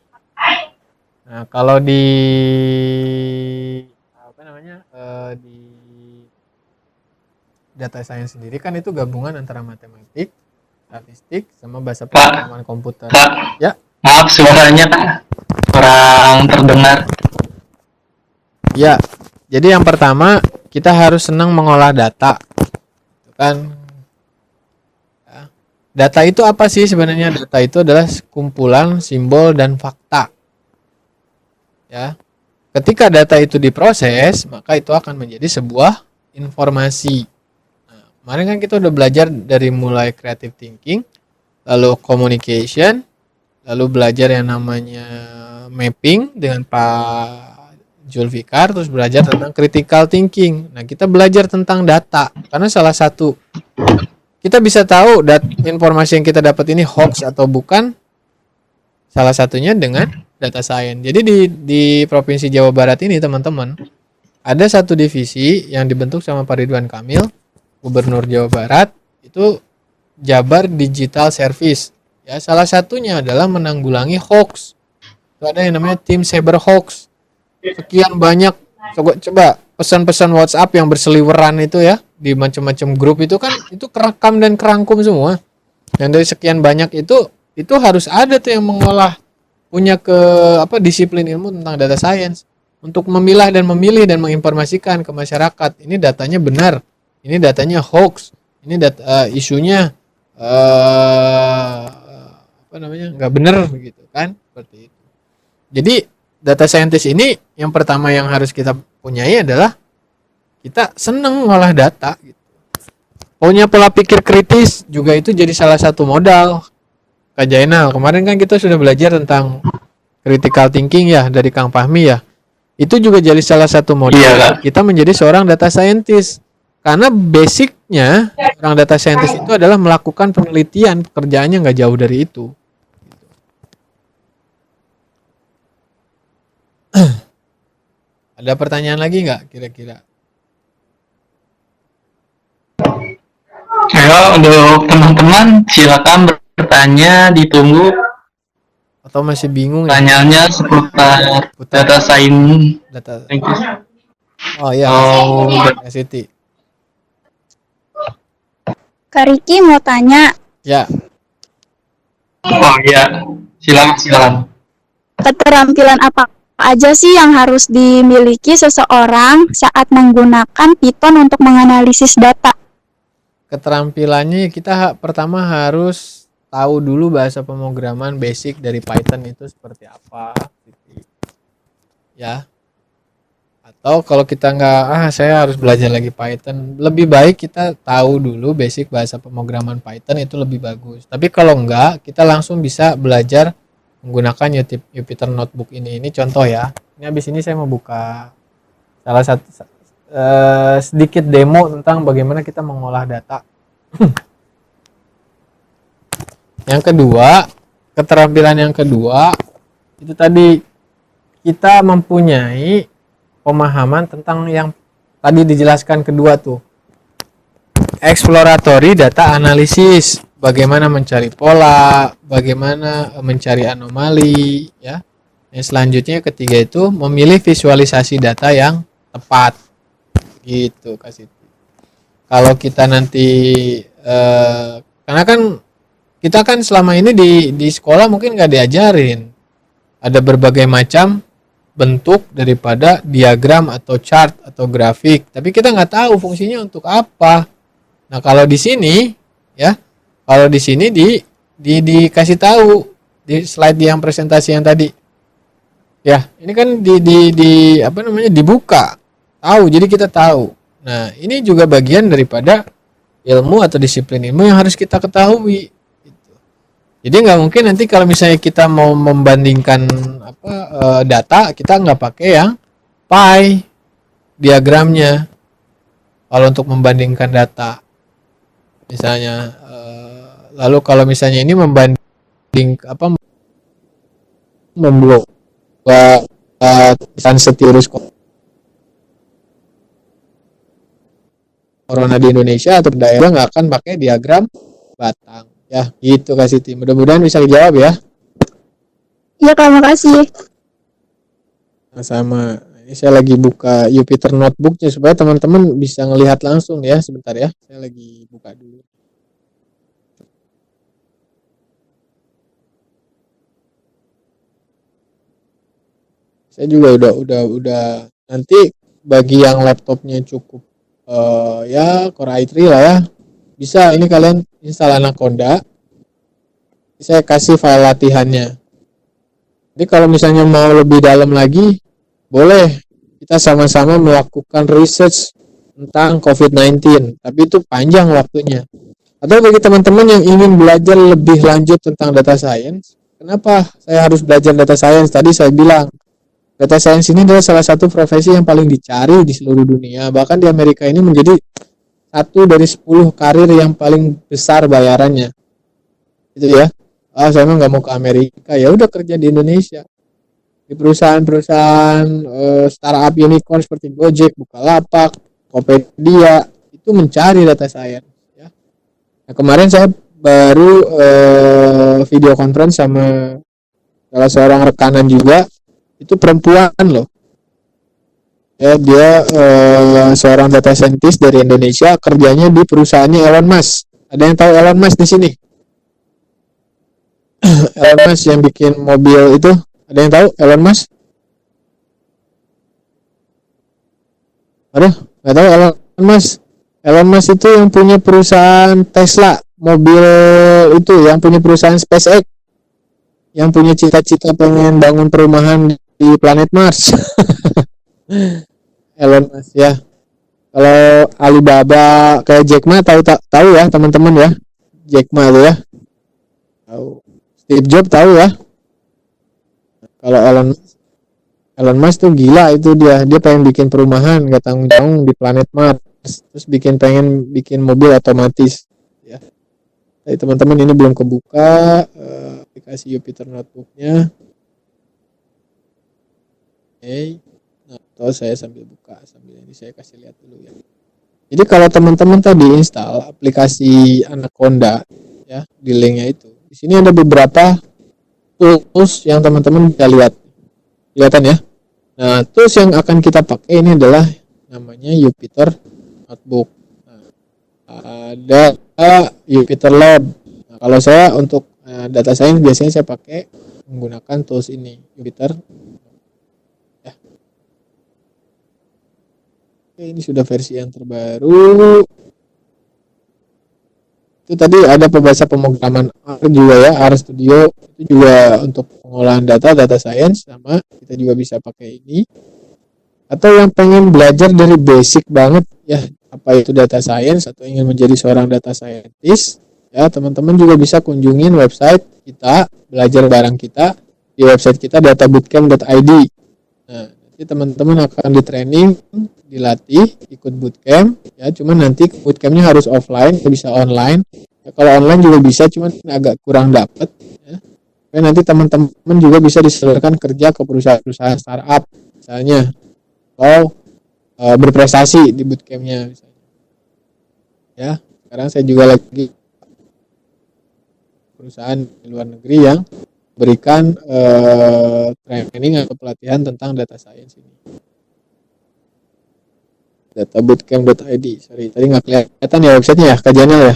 Nah kalau di di data science sendiri kan itu gabungan antara matematik, statistik, sama bahasa pemrograman komputer.
Pak,
Ya,
maaf suaranya Pak kurang terdengar.
ya. Jadi yang pertama kita harus senang mengolah data, kan? Ya. Data itu apa sih sebenarnya? Data itu adalah kumpulan simbol dan fakta. Ya, ketika data itu diproses, maka itu akan menjadi sebuah informasi. Nah, kemarin kan kita udah belajar dari mulai creative thinking, lalu communication, lalu belajar yang namanya mapping dengan Pak Julfikar, terus belajar tentang critical thinking. Nah, kita belajar tentang data, karena salah satu kita bisa tahu informasi yang kita dapat ini hoax atau bukan, salah satunya dengan data science. Jadi di Provinsi Jawa Barat ini teman-teman, ada satu divisi yang dibentuk sama Pak Ridwan Kamil, Gubernur Jawa Barat, itu Jabar Digital Service. Ya, salah satunya adalah menanggulangi hoax. Itu ada yang namanya tim cyber hoax. Sekian banyak, coba pesan-pesan WhatsApp yang berseliweran itu ya, di macam-macam grup itu kan, itu kerekam dan kerangkum semua. Yang dari sekian banyak itu harus ada tuh yang mengolah, punya disiplin ilmu tentang data science untuk memilah dan memilih dan menginformasikan ke masyarakat. Ini datanya benar, ini datanya hoax, ini isunya nggak benar gitu kan, seperti itu. Jadi data scientist ini yang pertama yang harus kita punyai adalah kita seneng ngolah data gitu. Punya pola pikir kritis juga itu jadi salah satu modal. Kak Jainal, kemarin kan kita sudah belajar tentang critical thinking ya dari Kang Fahmi ya. Itu juga jadi salah satu modal kita menjadi seorang data scientist. Karena basicnya orang data scientist itu adalah melakukan penelitian, pekerjaannya nggak jauh dari itu. Ada pertanyaan lagi nggak kira-kira?
Ya, untuk teman-teman silakan bertanya, ditunggu.
Atau masih bingung ya?
Pertanyaannya seputar data science.
Thank you. Oh iya, Kak Siti.
Kak Riki mau tanya.
Ya.
Oh iya, silakan.
Keterampilan apa aja sih yang harus dimiliki seseorang saat menggunakan Python untuk menganalisis data?
Keterampilannya kita pertama harus tahu dulu bahasa pemrograman basic dari Python itu seperti apa, ya. Atau kalau kita nggak, saya harus belajar lagi Python, lebih baik kita tahu dulu basic bahasa pemrograman Python, itu lebih bagus. Tapi kalau enggak, kita langsung bisa belajar menggunakan Jupyter Notebook ini. Ini contoh ya. Ini habis ini saya mau buka salah satu sedikit demo tentang bagaimana kita mengolah data. Yang kedua, keterampilan yang kedua itu tadi kita mempunyai pemahaman tentang yang tadi dijelaskan kedua tuh, exploratory data analysis, bagaimana mencari pola, bagaimana mencari anomali, ya. Yang selanjutnya ketiga itu memilih visualisasi data yang tepat, gitu kasih. Kalau kita nanti karena kan kita kan selama ini di sekolah mungkin nggak diajarin ada berbagai macam bentuk daripada diagram atau chart atau grafik, tapi kita nggak tahu fungsinya untuk apa. Nah kalau di sini ya, kalau di sini dikasih tahu di slide yang presentasi yang tadi, ya ini kan dibuka tahu, jadi kita tahu. Nah ini juga bagian daripada ilmu atau disiplin ilmu yang harus kita ketahui. Jadi nggak mungkin nanti kalau misalnya kita mau membandingkan data, kita nggak pakai yang pie diagramnya. Kalau untuk membandingkan data, misalnya, lalu kalau misalnya ini membanding membuat virus corona di Indonesia atau daerah nggak akan pakai diagram batang. Ya, gitu Kak Siti. Mudah-mudahan bisa dijawab ya.
Iya Kak, makasih.
Nah, sama. Ini saya lagi buka Jupyter Notebooknya supaya teman-teman bisa ngelihat langsung ya. Sebentar ya. Saya lagi buka dulu. Saya juga udah nanti bagi yang laptopnya cukup ya Core i3 lah ya. Bisa ini kalian install Anaconda. Saya kasih file latihannya. Jadi kalau misalnya mau lebih dalam lagi, boleh kita sama-sama melakukan research tentang COVID-19. Tapi itu panjang waktunya. Atau bagi teman-teman yang ingin belajar lebih lanjut tentang data science, kenapa saya harus belajar data science? Tadi saya bilang, data science ini adalah salah satu profesi yang paling dicari di seluruh dunia. Bahkan di Amerika ini menjadi satu dari 10 karir yang paling besar bayarannya. Itu ya. Saya emang nggak mau ke Amerika, ya udah kerja di Indonesia di perusahaan-perusahaan startup unicorn seperti Gojek, Bukalapak, Tokopedia itu mencari data science. Ya. Nah, kemarin saya baru video conference sama salah seorang rekanan juga, itu perempuan loh. Ya, dia seorang data scientist dari Indonesia, kerjanya di perusahaannya Elon Musk. Ada yang tahu Elon Musk di sini? Elon Musk yang bikin mobil itu, ada yang tahu Elon Musk? Aduh, nggak tahu Elon Musk. Elon Musk itu yang punya perusahaan Tesla, mobil itu, yang punya perusahaan SpaceX, yang punya cita-cita pengen bangun perumahan di planet Mars. Elon Musk ya. Kalau Alibaba kayak Jack Ma tahu ya teman-teman ya. Jack Ma tuh ya. Tahu. Steve Jobs tahu ya. Kalau Elon Musk tuh gila itu dia pengen bikin perumahan nggak tanggung-tanggung di planet Mars, terus pengen bikin mobil otomatis ya. Tapi teman-teman ini belum kebuka aplikasi Jupyter Notebooknya. Oke. Nah, atau saya sambil buka sambil ini saya kasih lihat dulu ya. Jadi kalau teman-teman tadi install aplikasi Anaconda ya di linknya itu, di sini ada beberapa tools yang teman-teman bisa lihat. Kelihatan ya. Nah, tools yang akan kita pakai ini adalah namanya Jupyter Notebook. Nah, ada Jupyter Lab. Nah, kalau saya untuk data science biasanya saya pakai menggunakan tools ini, Jupyter. Ya. Oke, ini sudah versi yang terbaru. Itu tadi ada pemrograman R juga ya, R Studio itu juga untuk pengolahan data science, sama kita juga bisa pakai ini. Atau yang pengen belajar dari basic banget ya, apa itu data science atau ingin menjadi seorang data scientist, ya teman-teman juga bisa kunjungin website kita, belajar bareng kita di website kita databootcamp.id. Nah, nanti teman-teman akan di training, dilatih, ikut bootcamp ya, cuman nanti bootcampnya harus offline, bisa online ya, kalau online juga bisa, cuman agak kurang dapat ya. Dan nanti teman-teman juga bisa diseluruhkan kerja ke perusahaan-perusahaan startup misalnya, atau berprestasi di bootcampnya misalnya ya. Sekarang saya juga lagi perusahaan di luar negeri yang berikan training atau pelatihan tentang data science ini. Databootcamp.id. Sorry, tadi nggak kelihatan ya websitenya ya, kajiannya ya.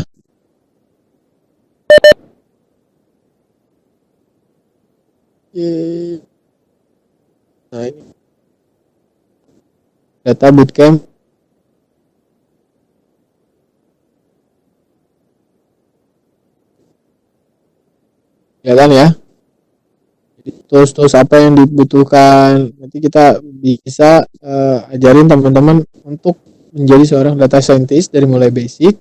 Nah ini Databootcamp. Kelihatan ya. Tools apa yang dibutuhkan, nanti kita bisa ajarin teman-teman untuk menjadi seorang data scientist dari mulai basic,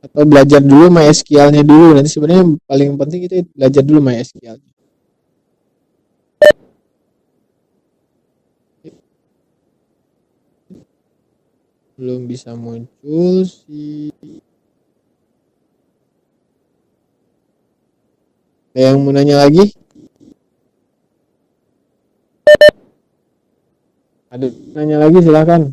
atau belajar dulu MySQL-nya dulu. Nanti sebenarnya yang paling penting itu belajar dulu MySQL. Belum bisa muncul sih. Ada yang mau nanya lagi? Ada nanya lagi silakan.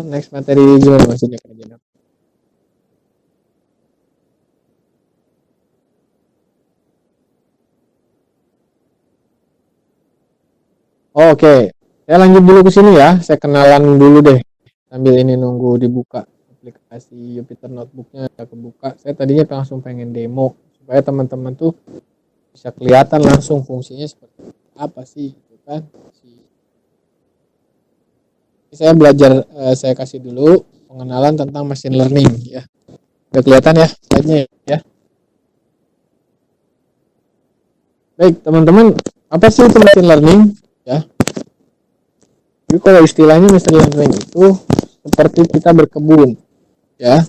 Next materi gimana maksudnya kerjaan? Oke, saya lanjut dulu ke sini ya. Saya kenalan dulu deh. Sambil ini nunggu dibuka aplikasi Jupyter Notebooknya udah kebuka. Saya tadinya langsung pengen demo supaya teman-teman tuh bisa kelihatan langsung fungsinya seperti apa sih, gitu kan? Saya belajar, saya kasih dulu pengenalan tentang machine learning ya. Udah kelihatan ya slide-nya ya. Baik teman-teman, apa sih itu machine learning ya? Jadi kalau istilahnya machine learning itu seperti kita berkebun ya.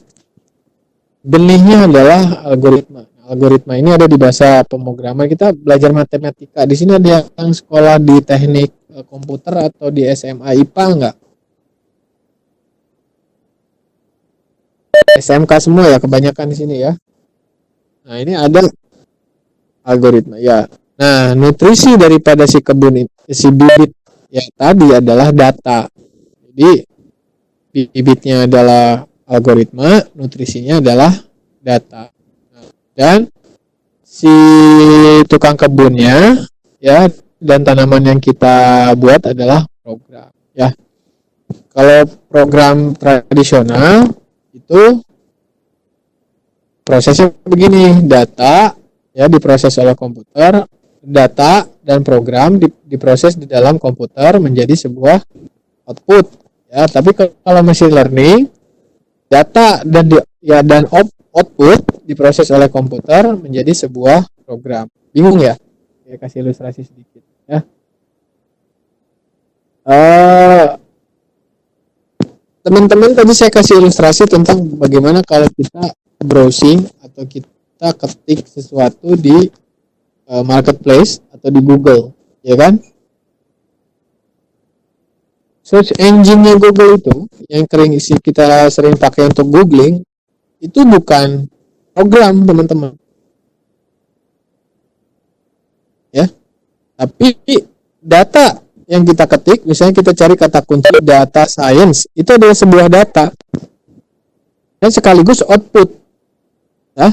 Benihnya adalah algoritma. Algoritma ini ada di bahasa pemrograman. Kita belajar matematika. Di sini ada yang sekolah di teknik komputer atau di SMA IPA enggak? SMK semua ya kebanyakan di sini ya. Nah, ini ada algoritma ya. Nah, nutrisi daripada si kebun si bibit ya tadi adalah data. Jadi bibitnya adalah algoritma, nutrisinya adalah data. Nah, dan si tukang kebunnya ya dan tanaman yang kita buat adalah program ya. Kalau program tradisional itu prosesnya begini, data ya diproses oleh komputer, data dan program diproses di dalam komputer menjadi sebuah output ya. Tapi kalau machine learning, data dan output diproses oleh komputer menjadi sebuah program. Bingung ya? Saya kasih ilustrasi sedikit ya. Teman-teman tadi saya kasih ilustrasi tentang bagaimana kalau kita browsing atau kita ketik sesuatu di marketplace atau di Google, ya kan? Search engine-nya Google itu yang kita sering pakai untuk googling itu bukan program, teman-teman. Ya. Tapi data yang kita ketik, misalnya kita cari kata kunci data science, itu adalah sebuah data dan sekaligus output ya.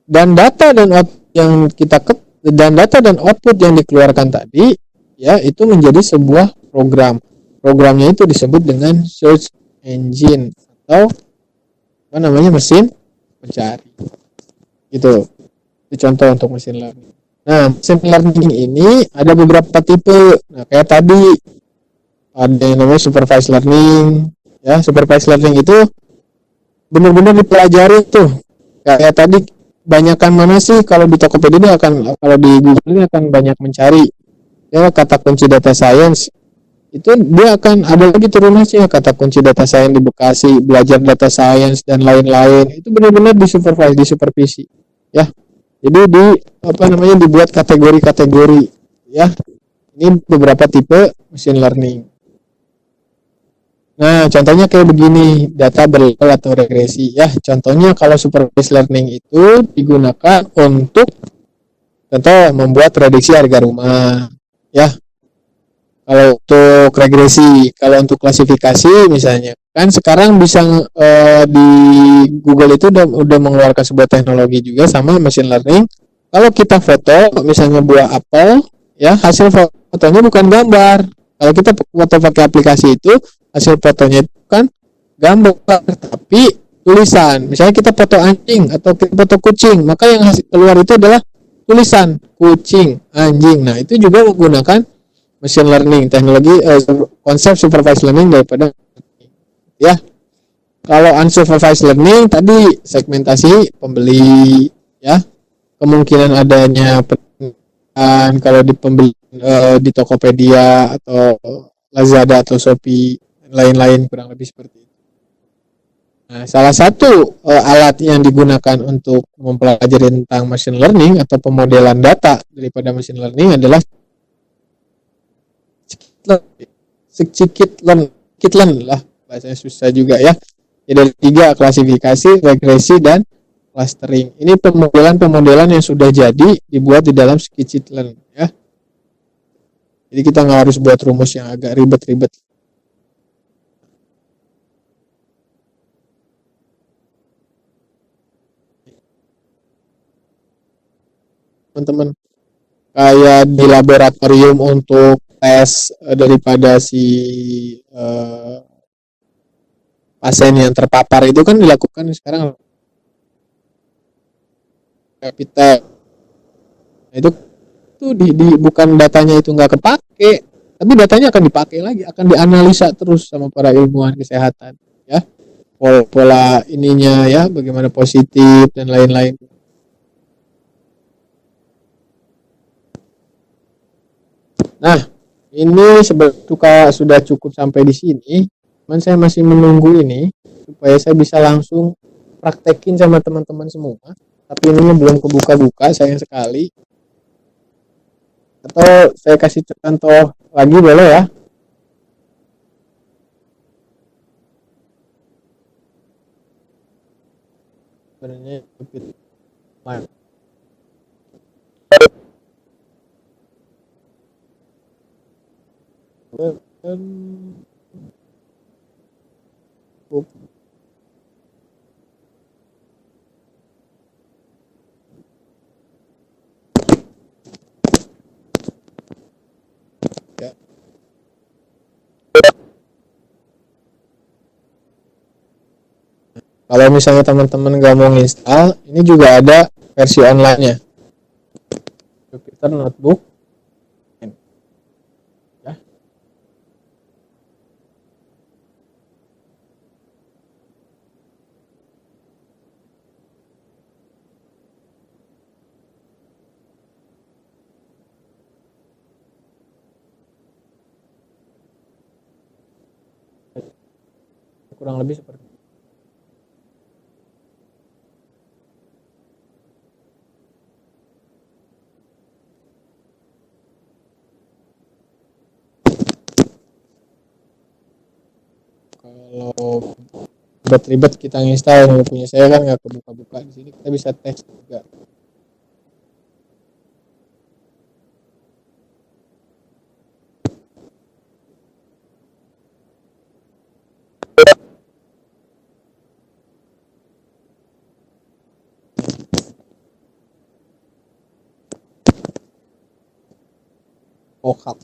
Dan data dan yang kita dan data dan output yang dikeluarkan tadi ya itu menjadi sebuah program. Programnya itu disebut dengan search engine atau apa namanya, mesin pencari. Itu contoh untuk mesin learning. Nah, machine learning ini ada beberapa tipe. Nah, kayak tadi ada yang namanya supervised learning. Ya, supervised learning itu benar-benar dipelajari tuh. Kayak tadi, banyakan mana sih kalau di Tokopedia kalau di Google ini akan banyak mencari. Ya, kata kunci data science. Itu dia akan ada lagi turunannya kata kunci data science di Bekasi, belajar data science dan lain-lain. Itu benar-benar disupervisi. Ya. Jadi dibuat kategori-kategori ya. Ini beberapa tipe machine learning. Nah, contohnya kayak begini, data berlevel atau regresi ya. Contohnya kalau supervised learning itu digunakan untuk contoh membuat prediksi harga rumah ya. Kalau untuk regresi, kalau untuk klasifikasi misalnya, kan sekarang bisa di Google itu udah mengeluarkan sebuah teknologi juga sama machine learning. Kalau kita foto, misalnya buah apel, ya hasil fotonya bukan gambar. Kalau kita foto pakai aplikasi itu, hasil fotonya itu kan gambar, tapi tulisan. Misalnya kita foto anjing atau kita foto kucing, maka yang hasil keluar itu adalah tulisan kucing, anjing. Nah, itu juga menggunakan machine learning, teknologi konsep supervised learning daripada ya. Kalau unsupervised learning tadi segmentasi pembeli ya, kemungkinan adanya penyimpangan kalau di pembeli di Tokopedia atau Lazada atau Shopee lain-lain, kurang lebih seperti itu. Nah, salah satu alat yang digunakan untuk mempelajari tentang machine learning atau pemodelan data daripada machine learning adalah scikit-learn Scikit-learn lah, bahasanya susah juga ya. Ya dari 3, klasifikasi, regresi, dan clustering. Ini pemodelan yang sudah jadi dibuat di dalam scikit-learn ya. Jadi kita nggak harus buat rumus yang agak ribet-ribet. Teman-teman, kayak di laboratorium untuk tes daripada si pasien yang terpapar itu kan dilakukan sekarang rapid test. Itu tuh bukan datanya itu nggak kepake, tapi datanya akan dipakai lagi, akan dianalisa terus sama para ilmuwan kesehatan ya, pola ininya ya, bagaimana positif dan lain-lain. Nah, ini sudah cukup sampai di sini. Cuman saya masih menunggu ini supaya saya bisa langsung praktekin sama teman-teman semua. Tapi ini belum kebuka-buka, sayang sekali. Atau saya kasih contoh lagi boleh ya? Sebenarnya ya. Kalau misalnya teman-teman nggak mau install, ini juga ada versi online-nya. Jupyter Notebook. Ya. Kurang lebih seperti itu. Kalau ribet-ribet kita install yang punya saya kan nggak kebuka-buka di sini, kita bisa tes juga. Vocab.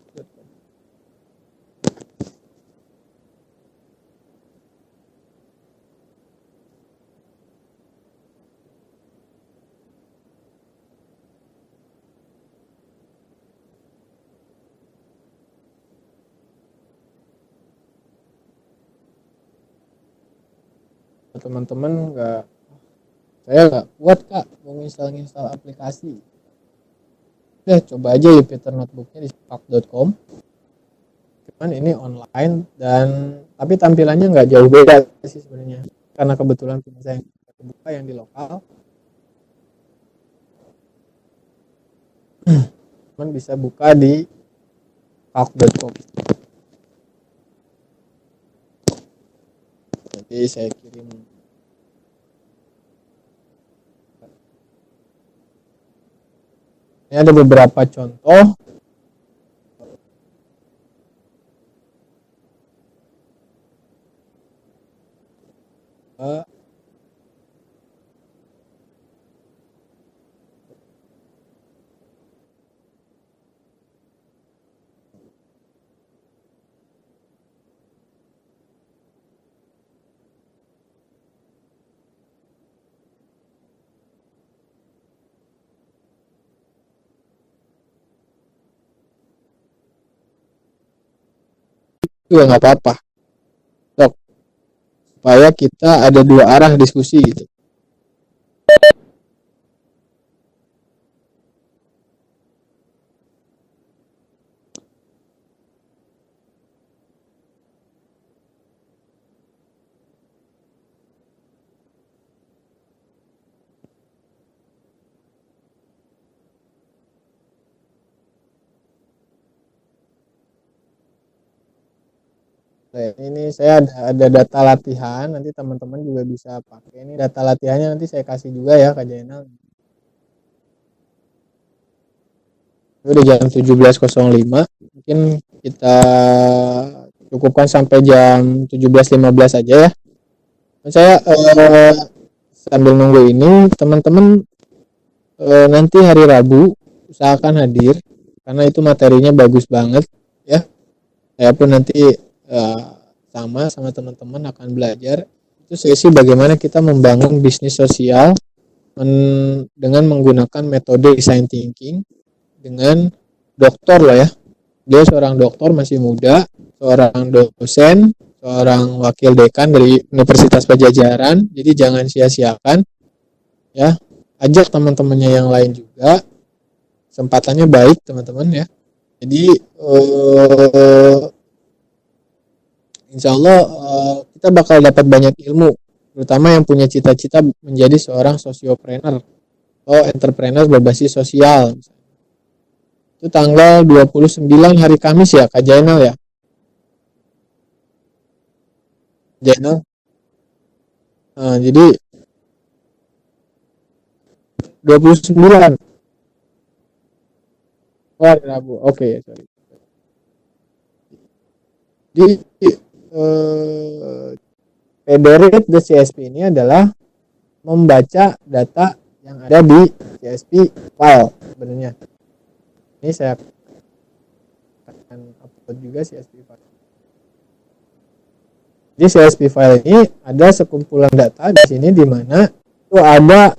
Teman-teman saya nggak kuat kak mau nginstal aplikasi. Udah coba aja Jupyter Notebooknya di spark.com. Cuman ini online dan tapi tampilannya nggak jauh beda sih sebenarnya, karena kebetulan punya saya yang terbuka yang di lokal. Cuman bisa buka di spark.com. Nanti saya kirim. Ini ada beberapa contoh. Juga nggak apa-apa, dok, supaya kita ada dua arah diskusi gitu. Nah, ini saya ada data latihan, nanti teman-teman juga bisa pakai. Ini data latihannya nanti saya kasih juga ya Kak Jainal. Ini udah jam 17.05. Mungkin kita cukupkan sampai jam 17.15 aja ya. Saya sambil nunggu ini teman-teman nanti hari Rabu usahakan hadir karena itu materinya bagus banget ya. Saya pun nanti sama teman-teman akan belajar itu sesi bagaimana kita membangun bisnis sosial dengan menggunakan metode design thinking dengan dokter lah ya. Dia seorang dokter masih muda, seorang dosen, seorang wakil dekan dari Universitas Pajajaran. Jadi jangan sia-siakan ya. Ajak teman-temannya yang lain juga. Kesempatannya baik teman-teman ya. Jadi insya Allah kita bakal dapat banyak ilmu, terutama yang punya cita-cita menjadi seorang sosiopreneur atau entrepreneur berbasis sosial. Itu tanggal 29 hari Kamis ya Kak Jainal ya. Jainal. Nah, jadi 29. Oh, hari Rabu. Oke, sorry. Di PDRIT the CSP ini adalah membaca data yang ada di CSP file sebenarnya. Ini saya akan upload juga CSP file. Di CSP file ini ada sekumpulan data di sini di mana itu ada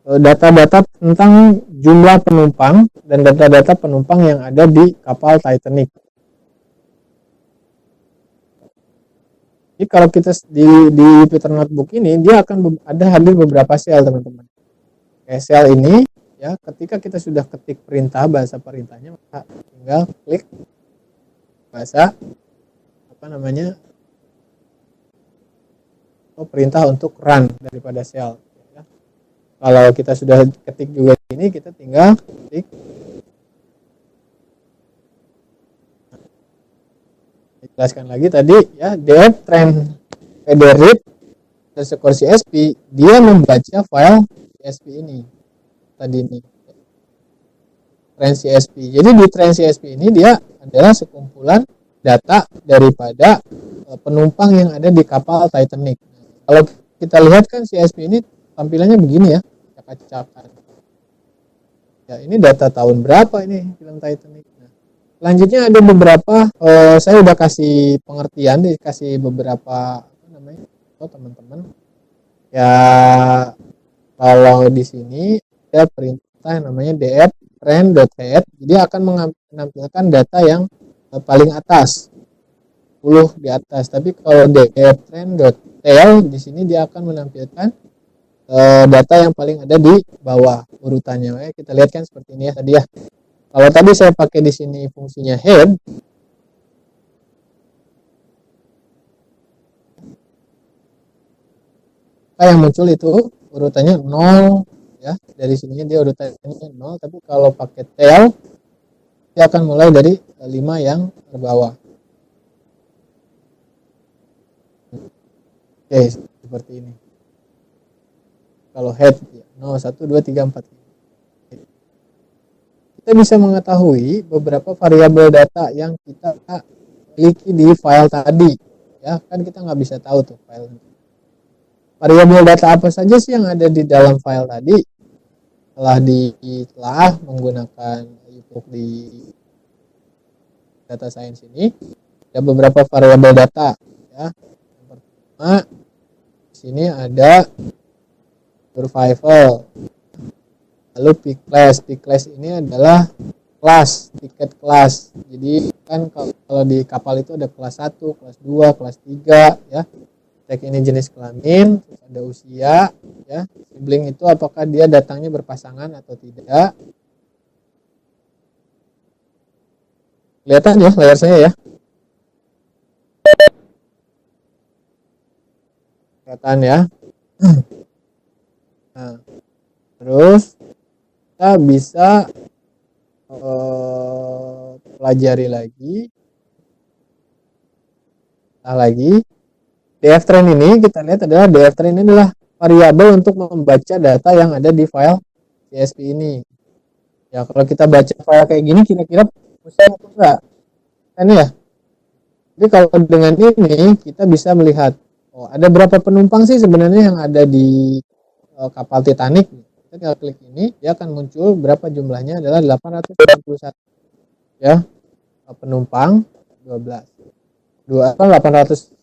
data-data tentang jumlah penumpang dan data-data penumpang yang ada di kapal Titanic. Jadi kalau kita di Jupyter Notebook ini dia akan ada hadir beberapa sel teman-teman. Sel ini ya ketika kita sudah ketik perintah bahasa perintahnya maka tinggal klik bahasa perintah untuk run daripada sel. Ya. Kalau kita sudah ketik juga ini kita tinggal ketik. Jelaskan lagi tadi ya df trend PDRIT underscore CSP dia membaca file CSP ini tadi ini trend CSP. Jadi di trend CSP ini dia adalah sekumpulan data daripada penumpang yang ada di kapal Titanic. Kalau kita lihat kan CSP ini tampilannya begini ya, acak-acakan. Ya ini data tahun berapa ini film Titanic. Nah, selanjutnya ada beberapa, saya udah kasih pengertian, dikasih beberapa teman-teman. Ya kalau di sini ada perintah yang namanya df trend.head, jadi akan menampilkan data yang paling atas, 10 di atas. Tapi kalau df trend.tail di sini dia akan menampilkan data yang paling ada di bawah urutannya. Kita lihat kan seperti ini ya tadi ya. Kalau tadi saya pakai di sini fungsinya head, yang muncul itu urutannya 0 ya. Dari sininya dia urutannya 0, tapi kalau pakai tail dia akan mulai dari 5 yang terbawah. Oke, seperti ini. Kalau head 0 1 2 3 4. Kita bisa mengetahui beberapa variabel data yang kita miliki di file tadi. Ya, kan kita nggak bisa tahu tuh file. Variabel data apa saja sih yang ada di dalam file tadi? Telah menggunakan YouTube di data science ini ada beberapa variabel data ya. Yang pertama di sini ada survival. Lalu pick class ini adalah kelas, tiket kelas. Jadi kan kalau di kapal itu ada kelas 1, kelas 2, kelas 3 ya. Cek ini jenis kelamin, ada usia ya. Sibling itu apakah dia datangnya berpasangan atau tidak. Kelihatan ya layar saya ya. Kelihatan ya. Nah, terus kita bisa pelajari lagi lagi. DF train ini kita lihat adalah DF train ini adalah variabel untuk membaca data yang ada di file CSV ini. Ya, kalau kita baca file kayak gini kira-kira pusing atau enggak? Kan ya. Jadi kalau dengan ini kita bisa melihat ada berapa penumpang sih sebenarnya yang ada di kapal Titanic. Kita tinggal klik ini, dia akan muncul berapa jumlahnya adalah 891. Ya. Penumpang 12. 800.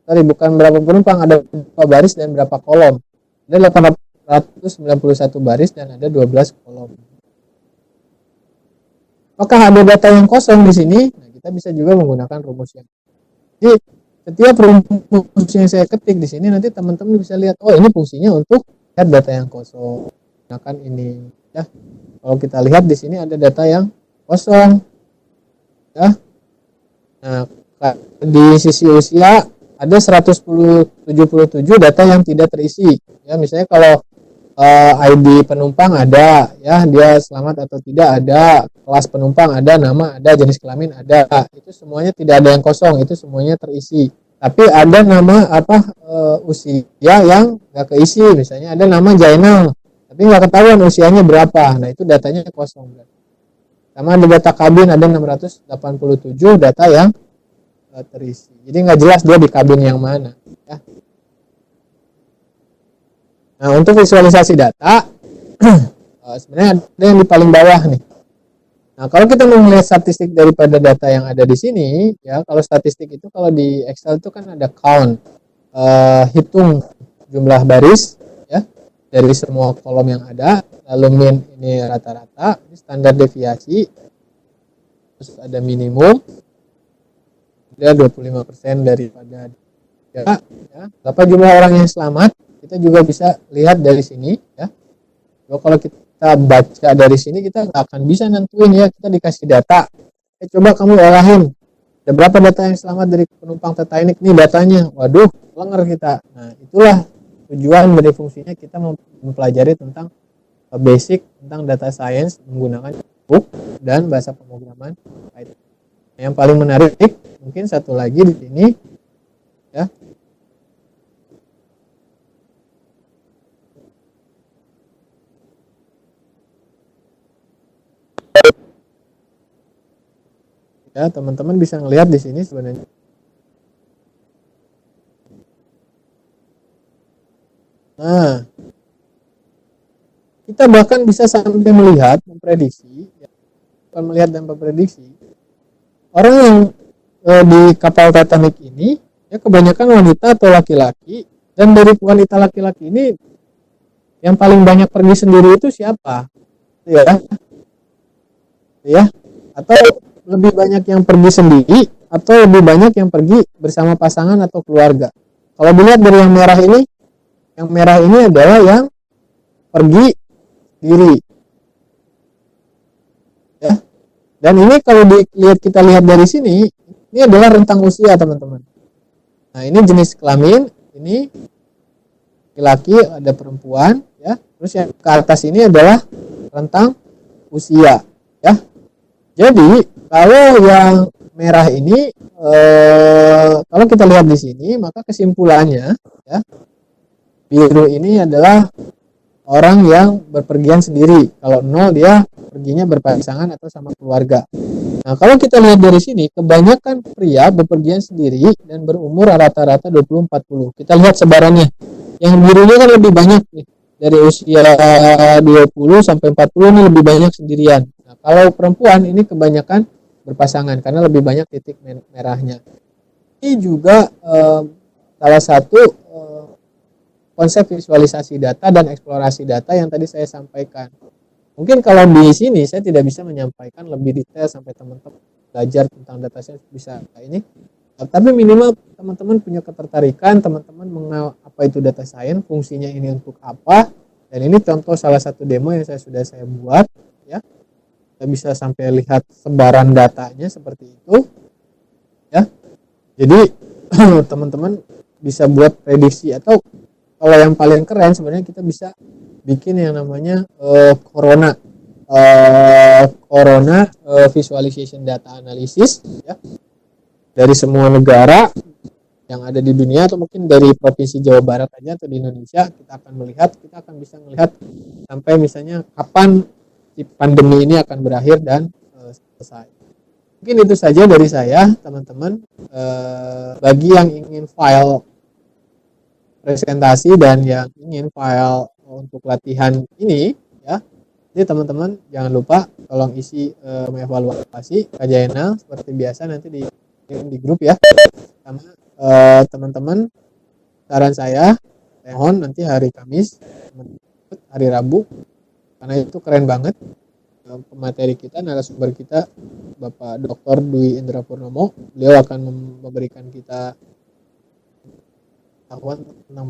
Sorry, bukan berapa penumpang, ada berapa baris dan berapa kolom. Ada 891 baris dan ada 12 kolom. Apakah ada data yang kosong di sini? Nah, kita bisa juga menggunakan rumus yang. Jadi, setiap rumus yang saya ketik di sini nanti teman-teman bisa lihat, oh ini fungsinya untuk lihat data yang kosong. Gunakan ini, ya. Kalau kita lihat di sini ada data yang kosong. Ya. Nah, di sisi usia ada 177 data yang tidak terisi. Ya, misalnya kalau ID penumpang ada, ya dia selamat atau tidak ada, kelas penumpang ada, nama ada, jenis kelamin ada. Itu semuanya tidak ada yang kosong, itu semuanya terisi. Tapi ada nama usia yang nggak keisi, misalnya ada nama Jainal, tapi nggak ketahuan usianya berapa. Nah itu datanya kosong. Sama ada data kabin ada 687 data yang terisi. Jadi nggak jelas dia di kabin yang mana. Ya. Nah untuk visualisasi data sebenarnya ada yang di paling bawah nih. Nah kalau kita mau melihat statistik daripada data yang ada di sini, ya kalau statistik itu kalau di Excel itu kan ada count, hitung jumlah baris, ya dari semua kolom yang ada, lalu min ini rata-rata, standar deviasi, terus ada minimum. Dia 25% daripada ya. Berapa jumlah orang yang selamat kita juga bisa lihat dari sini ya. Kalau kita baca dari sini kita nggak akan bisa nentuin ya, kita dikasih data. Coba kamu olahin. Ada berapa data yang selamat dari penumpang Titanic nih datanya. Waduh, lenger kita. Nah, itulah tujuan dari fungsinya kita mempelajari tentang basic tentang data science menggunakan book dan bahasa pemrograman Python. Yang paling menarik mungkin satu lagi di sini ya. Ya, teman-teman bisa ngelihat di sini sebenarnya. Nah, kita bahkan bisa sampai melihat, memprediksi, ya, bukan melihat dan memprediksi orang yang di kapal Titanic ini ya kebanyakan wanita atau laki-laki, dan dari wanita laki-laki ini yang paling banyak pergi sendiri itu siapa? Ya, atau lebih banyak yang pergi sendiri atau lebih banyak yang pergi bersama pasangan atau keluarga? Kalau dilihat dari yang merah ini adalah yang pergi sendiri. Ya. Dan ini kalau kita lihat dari sini, ini adalah rentang usia teman-teman. Nah ini jenis kelamin, ini laki-laki, ada perempuan, ya. Terus yang ke atas ini adalah rentang usia, ya. Jadi kalau yang merah ini, kalau kita lihat di sini, maka kesimpulannya, ya, biru ini adalah orang yang berpergian sendiri. Kalau 0 dia perginya berpasangan atau sama keluarga. Nah, kalau kita lihat dari sini, kebanyakan pria berpergian sendiri dan berumur rata-rata 20-40. Kita lihat sebarannya. Yang birunya kan lebih banyak nih. Dari usia 20 sampai 40 ini lebih banyak sendirian. Nah, kalau perempuan ini kebanyakan berpasangan karena lebih banyak titik merahnya. Ini juga salah satu konsep visualisasi data dan eksplorasi data yang tadi saya sampaikan. Mungkin kalau di sini saya tidak bisa menyampaikan lebih detail sampai teman-teman belajar tentang data science bisa ini. Tapi minimal teman-teman punya ketertarikan, teman-teman mengenal apa itu data science, fungsinya ini untuk apa. Dan ini contoh salah satu demo yang sudah saya buat, ya. Kita bisa sampai lihat sebaran datanya seperti itu, ya. Jadi teman-teman bisa buat prediksi, atau kalau yang paling keren sebenarnya kita bisa bikin yang namanya Corona visualization data analysis, ya, dari semua negara yang ada di dunia, atau mungkin dari provinsi Jawa Barat aja atau di Indonesia, kita akan bisa melihat sampai misalnya kapan si pandemi ini akan berakhir dan selesai. Mungkin itu saja dari saya, teman-teman. Bagi yang ingin file presentasi dan yang ingin file untuk latihan ini, ya, jadi teman-teman jangan lupa tolong isi mengevaluasi Kajayana seperti biasa nanti di grup ya. Sama teman-teman, saran saya mohon nanti hari Kamis, hari Rabu, karena itu keren banget. Pemateri kita, narasumber kita, Bapak Dr. Dwi Indra Purnomo, beliau akan memberikan kita pengetahuan tentang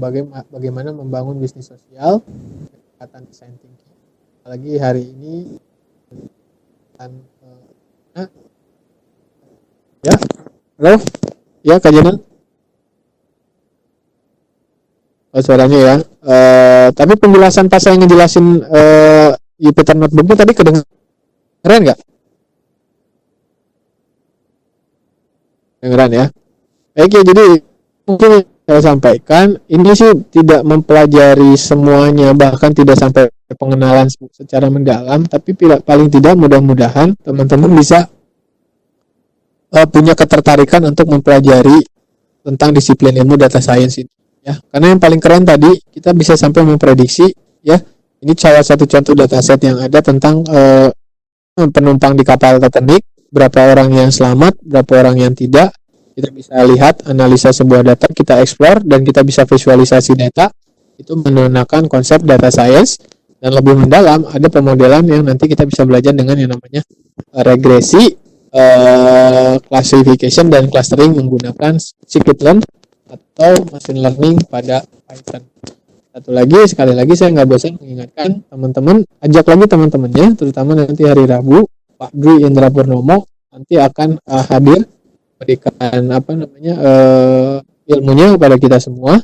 bagaimana membangun bisnis sosial pendekatan design thinking. Apalagi hari ini ya, halo, ya Kak Jenal, suaranya ya. Tapi penjelasan pas saya ngejelasin Jupyter Notebook tadi kedengeran nggak? Kedengeran ya. Baik ya, jadi mungkin saya sampaikan ini sih tidak mempelajari semuanya, bahkan tidak sampai pengenalan secara mendalam, tapi paling tidak mudah-mudahan teman-teman bisa punya ketertarikan untuk mempelajari tentang disiplin ilmu data science ini ya. Karena yang paling keren tadi kita bisa sampai memprediksi ya. Ini salah satu contoh dataset yang ada tentang penumpang di kapal Titanic, berapa orang yang selamat, berapa orang yang tidak. Kita bisa lihat analisa sebuah data, kita explore, dan kita bisa visualisasi data. Itu menggunakan konsep data science. Dan lebih mendalam, ada pemodelan yang nanti kita bisa belajar dengan yang namanya regresi, classification, dan clustering menggunakan scikit-learn atau machine learning pada Python. Satu lagi, sekali lagi saya nggak bosan mengingatkan teman-teman, ajak lagi teman-temannya, terutama nanti hari Rabu, Pak Dwi Indra Purnomo nanti akan hadir memberikan ilmunya kepada kita semua.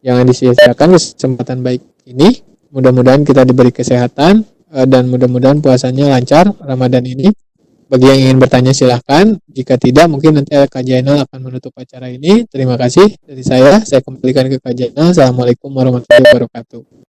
Jangan disia-siakan kesempatan baik ini. Mudah-mudahan kita diberi kesehatan dan mudah-mudahan puasanya lancar Ramadan ini. Bagi yang ingin bertanya silahkan. Jika tidak, mungkin nanti Kak Jainal akan menutup acara ini. Terima kasih dari saya kembalikan ke Kak Jainal. Assalamualaikum warahmatullahi wabarakatuh.